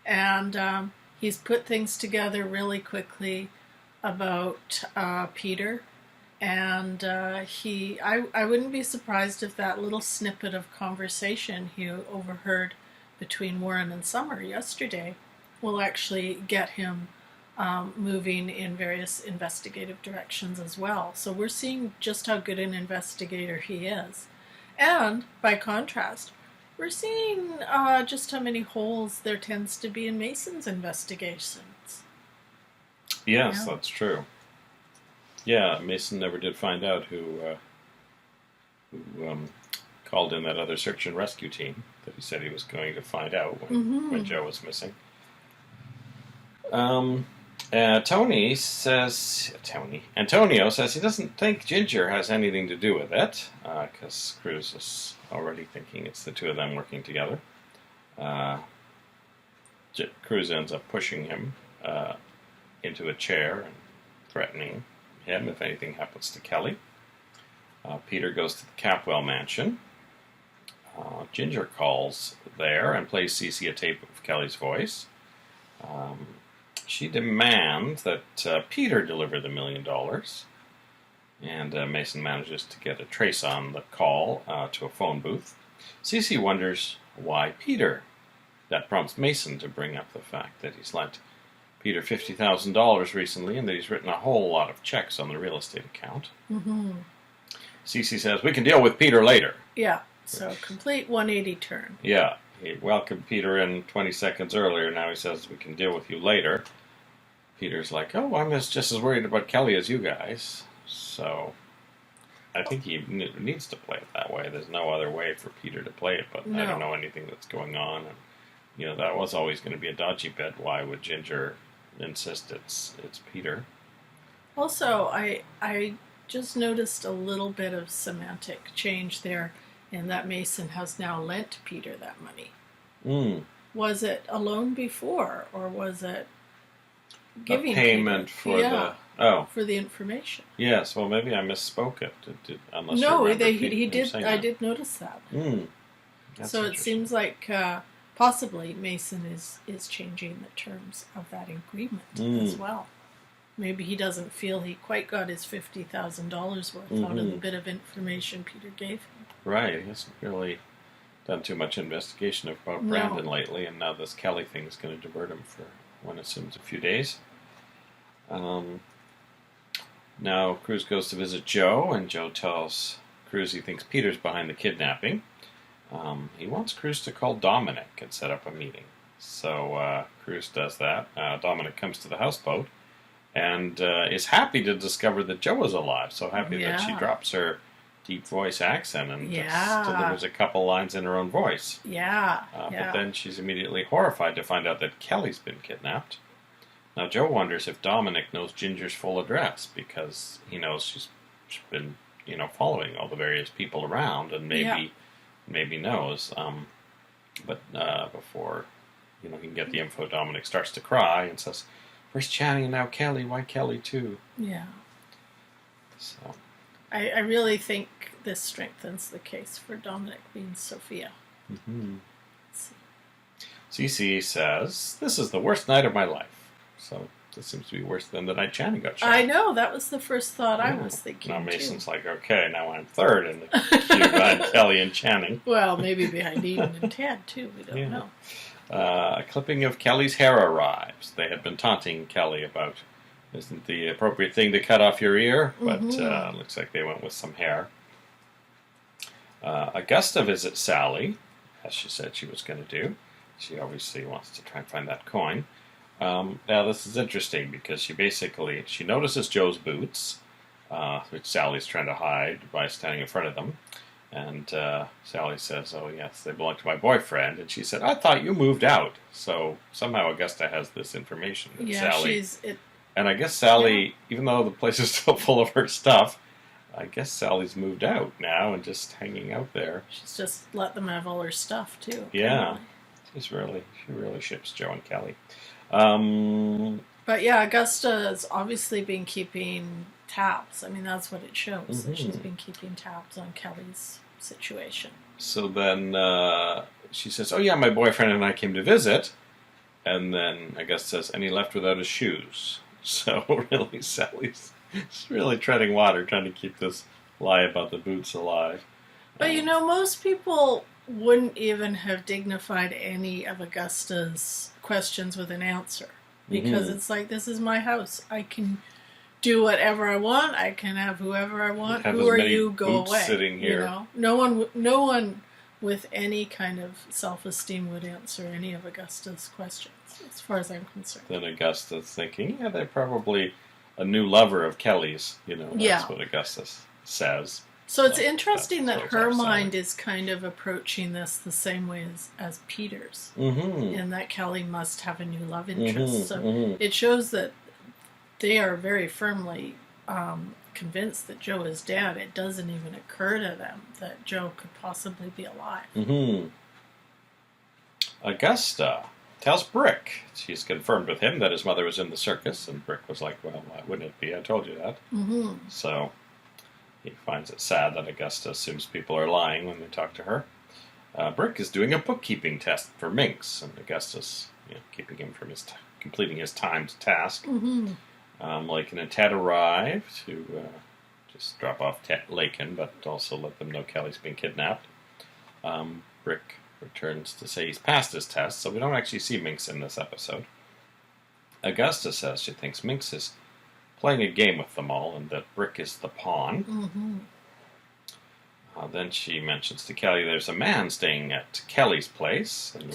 And he's put things together really quickly about Peter. And I wouldn't be surprised if that little snippet of conversation he overheard between Warren and Summer yesterday will actually get him moving in various investigative directions as well. So we're seeing just how good an investigator he is. And by contrast, we're seeing just how many holes there tends to be in Mason's investigations. Yes, Yeah. that's true. Yeah, Mason never did find out who called in that other search and rescue team that he said he was going to find out when Joe was missing. Antonio says he doesn't think Ginger has anything to do with it, because Cruz is already thinking it's the two of them working together. Cruz ends up pushing him into a chair and threatening him if anything happens to Kelly. Peter goes to the Capwell mansion. Ginger calls there and plays Cece a tape of Kelly's voice. She demands that Peter deliver the $1 million. And Mason manages to get a trace on the call to a phone booth. Cece wonders why Peter. That prompts Mason to bring up the fact that he's lent Peter $50,000 recently and that he's written a whole lot of checks on the real estate account. Cece says, we can deal with Peter later. Yeah, so complete 180 turn. Yeah, he welcomed Peter in 20 seconds earlier. Now he says, we can deal with you later. Peter's like, oh, I'm just as worried about Kelly as you guys. So I think he needs to play it that way. There's no other way for Peter to play it, but I don't know anything that's going on. And, that was always going to be a dodgy bit. Why would Ginger insist it's Peter? Also, I just noticed a little bit of semantic change there in that Mason has now lent Peter that money. Was it a loan before, or was it giving a payment Peter? For the information? Yes, well, maybe I misspoke it. Unless No, you he did. I did notice that. So it seems like possibly Mason is changing the terms of that agreement as well. Maybe he doesn't feel he quite got his $50,000 worth out of the bit of information Peter gave him. Right, he hasn't really done too much investigation about Brandon lately, and now this Kelly thing is going to divert him for one assumes a few days. Now Cruz goes to visit Joe, and Joe tells Cruz he thinks Peter's behind the kidnapping. He wants Cruz to call Dominic and set up a meeting. So Cruz does that. Dominic comes to the houseboat and is happy to discover that Joe is alive. So happy that she drops her deep voice accent and just delivers a couple lines in her own voice. But then she's immediately horrified to find out that Kelly's been kidnapped. Now Joe wonders if Dominic knows Ginger's full address, because he knows she's been, following all the various people around, and maybe knows. But before he can get the info, Dominic starts to cry and says, "First Channing and now Kelly. Why Kelly too?" Yeah. So I really think this strengthens the case for Dominic being Sophia. Cece says, "This is the worst night of my life." So this seems to be worse than the night Channing got shot. I know, that was the first thought I was thinking. Now Mason's like, okay, now I'm third in the queue behind Kelly and Channing. Well, maybe behind Eden and Ted too. We don't know. A clipping of Kelly's hair arrives. They had been taunting Kelly about, isn't the appropriate thing to cut off your ear? But looks like they went with some hair. Augusta visits Sally, as she said she was going to do. She obviously wants to try and find that coin. Now this is interesting because she notices Joe's boots, which Sally's trying to hide by standing in front of them. And Sally says, "Oh, yes, they belong to my boyfriend." And she said, "I thought you moved out." So somehow Augusta has this information that Sally... And I guess Sally, even though the place is still full of her stuff, I guess Sally's moved out now and just hanging out there. She's just let them have all her stuff, too. Yeah. She really ships Joe and Kelly. But yeah, Augusta has obviously been keeping tabs. I mean, that's what it shows, that she's been keeping tabs on Kelly's situation. So then she says, "Oh yeah, my boyfriend and I came to visit." And then Augusta says, "And he left without his shoes." So really, Sally's really treading water, trying to keep this lie about the boots alive. But most people wouldn't even have dignified any of Augusta's questions with an answer. Because it's like, this is my house. I can do whatever I want. I can have whoever I want. Who are you? Go away. Sitting here. No one with any kind of self-esteem would answer any of Augusta's questions, as far as I'm concerned. Then Augusta's thinking, yeah, they're probably a new lover of Kelly's. That's what Augusta says. So it's interesting that her mind is kind of approaching this the same way as Peter's, in that Kelly must have a new love interest. It shows that they are very firmly convinced that Joe is dead. It doesn't even occur to them that Joe could possibly be alive. Augusta tells Brick, she's confirmed with him that his mother was in the circus, and Brick was like, "Well, why wouldn't it be? I told you that." So he finds it sad that Augusta assumes people are lying when they talk to her. Brick is doing a bookkeeping test for Minx, and Augusta's keeping him from completing his timed task. Lakin and Ted arrive to just drop off Lakin, but also let them know Kelly's been kidnapped. Brick returns to say he's passed his test, so we don't actually see Minx in this episode. Augusta says she thinks Minx is playing a game with them all, and that Brick is the pawn. Then she mentions to Kelly there's a man staying at Kelly's place. And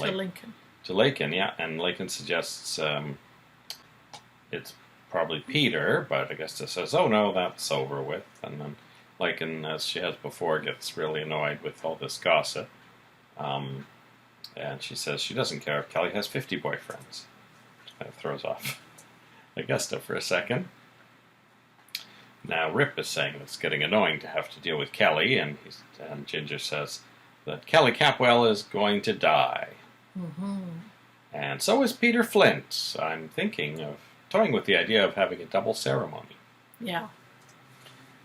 to Lakin, yeah. And Lakin suggests it's probably Peter, but Augusta says, "Oh no, that's over with." And then Lakin, as she has before, gets really annoyed with all this gossip. And she says she doesn't care if Kelly has 50 boyfriends. Which kind of throws off Augusta for a second. Now Rip is saying it's getting annoying to have to deal with Kelly, and Ginger says that Kelly Capwell is going to die. And so is Peter Flint. I'm thinking of toying with the idea of having a double ceremony. Yeah.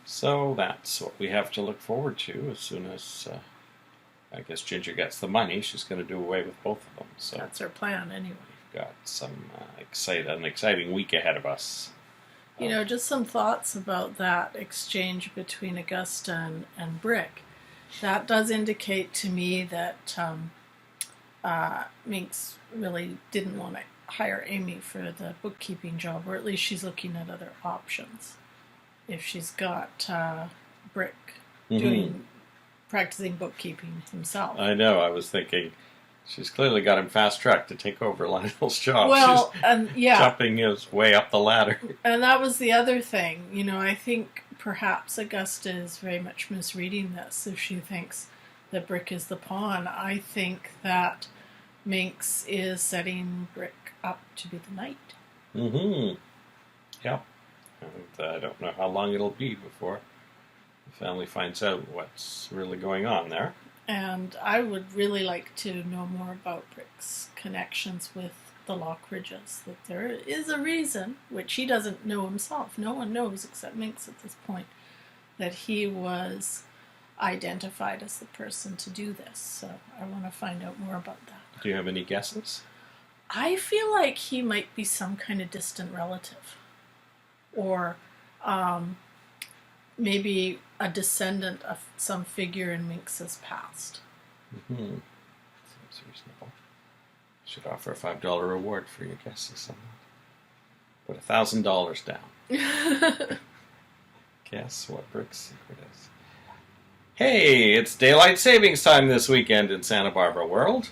So that's what we have to look forward to as soon as, I guess, Ginger gets the money. She's going to do away with both of them. So that's her plan, anyway. We've got some an exciting week ahead of us. Just some thoughts about that exchange between Augusta and Brick. That does indicate to me that Minx really didn't want to hire Amy for the bookkeeping job, or at least she's looking at other options. If she's got Brick practicing bookkeeping himself. I know, I was thinking, she's clearly got him fast-tracked to take over Lionel's job. Well, she's chopping his way up the ladder. And that was the other thing. I think perhaps Augusta is very much misreading this if she thinks that Brick is the pawn. I think that Minx is setting Brick up to be the knight. Yeah. And I don't know how long it'll be before the family finds out what's really going on there. And I would really like to know more about Brick's connections with the Lockridges. That there is a reason, which he doesn't know himself. No one knows except Minx at this point, that he was identified as the person to do this. So I want to find out more about that. Do you have any guesses? I feel like he might be some kind of distant relative. Or maybe a descendant of some figure in Minx's past. Seems reasonable. Should offer a $5 reward for your guesses on that. Put $1,000 down. Guess what Brick's secret is. Hey, it's daylight savings time this weekend in Santa Barbara World,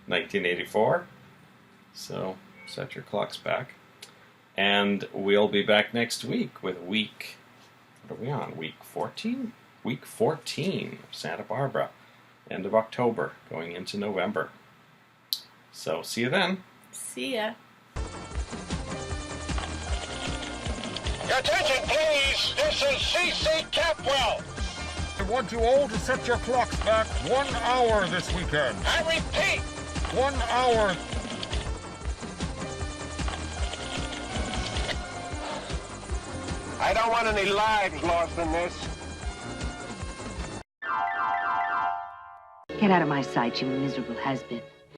1984. So set your clocks back. And we'll be back next week with week what are we on? Week 14? Week 14 of Santa Barbara. End of October, going into November. So, see you then. See ya. Attention, please! This is C.C. Capwell! I want you all to set your clocks back 1 hour this weekend. I repeat! 1 hour. I don't want any lives lost in this. Get out of my sight, you miserable has-been.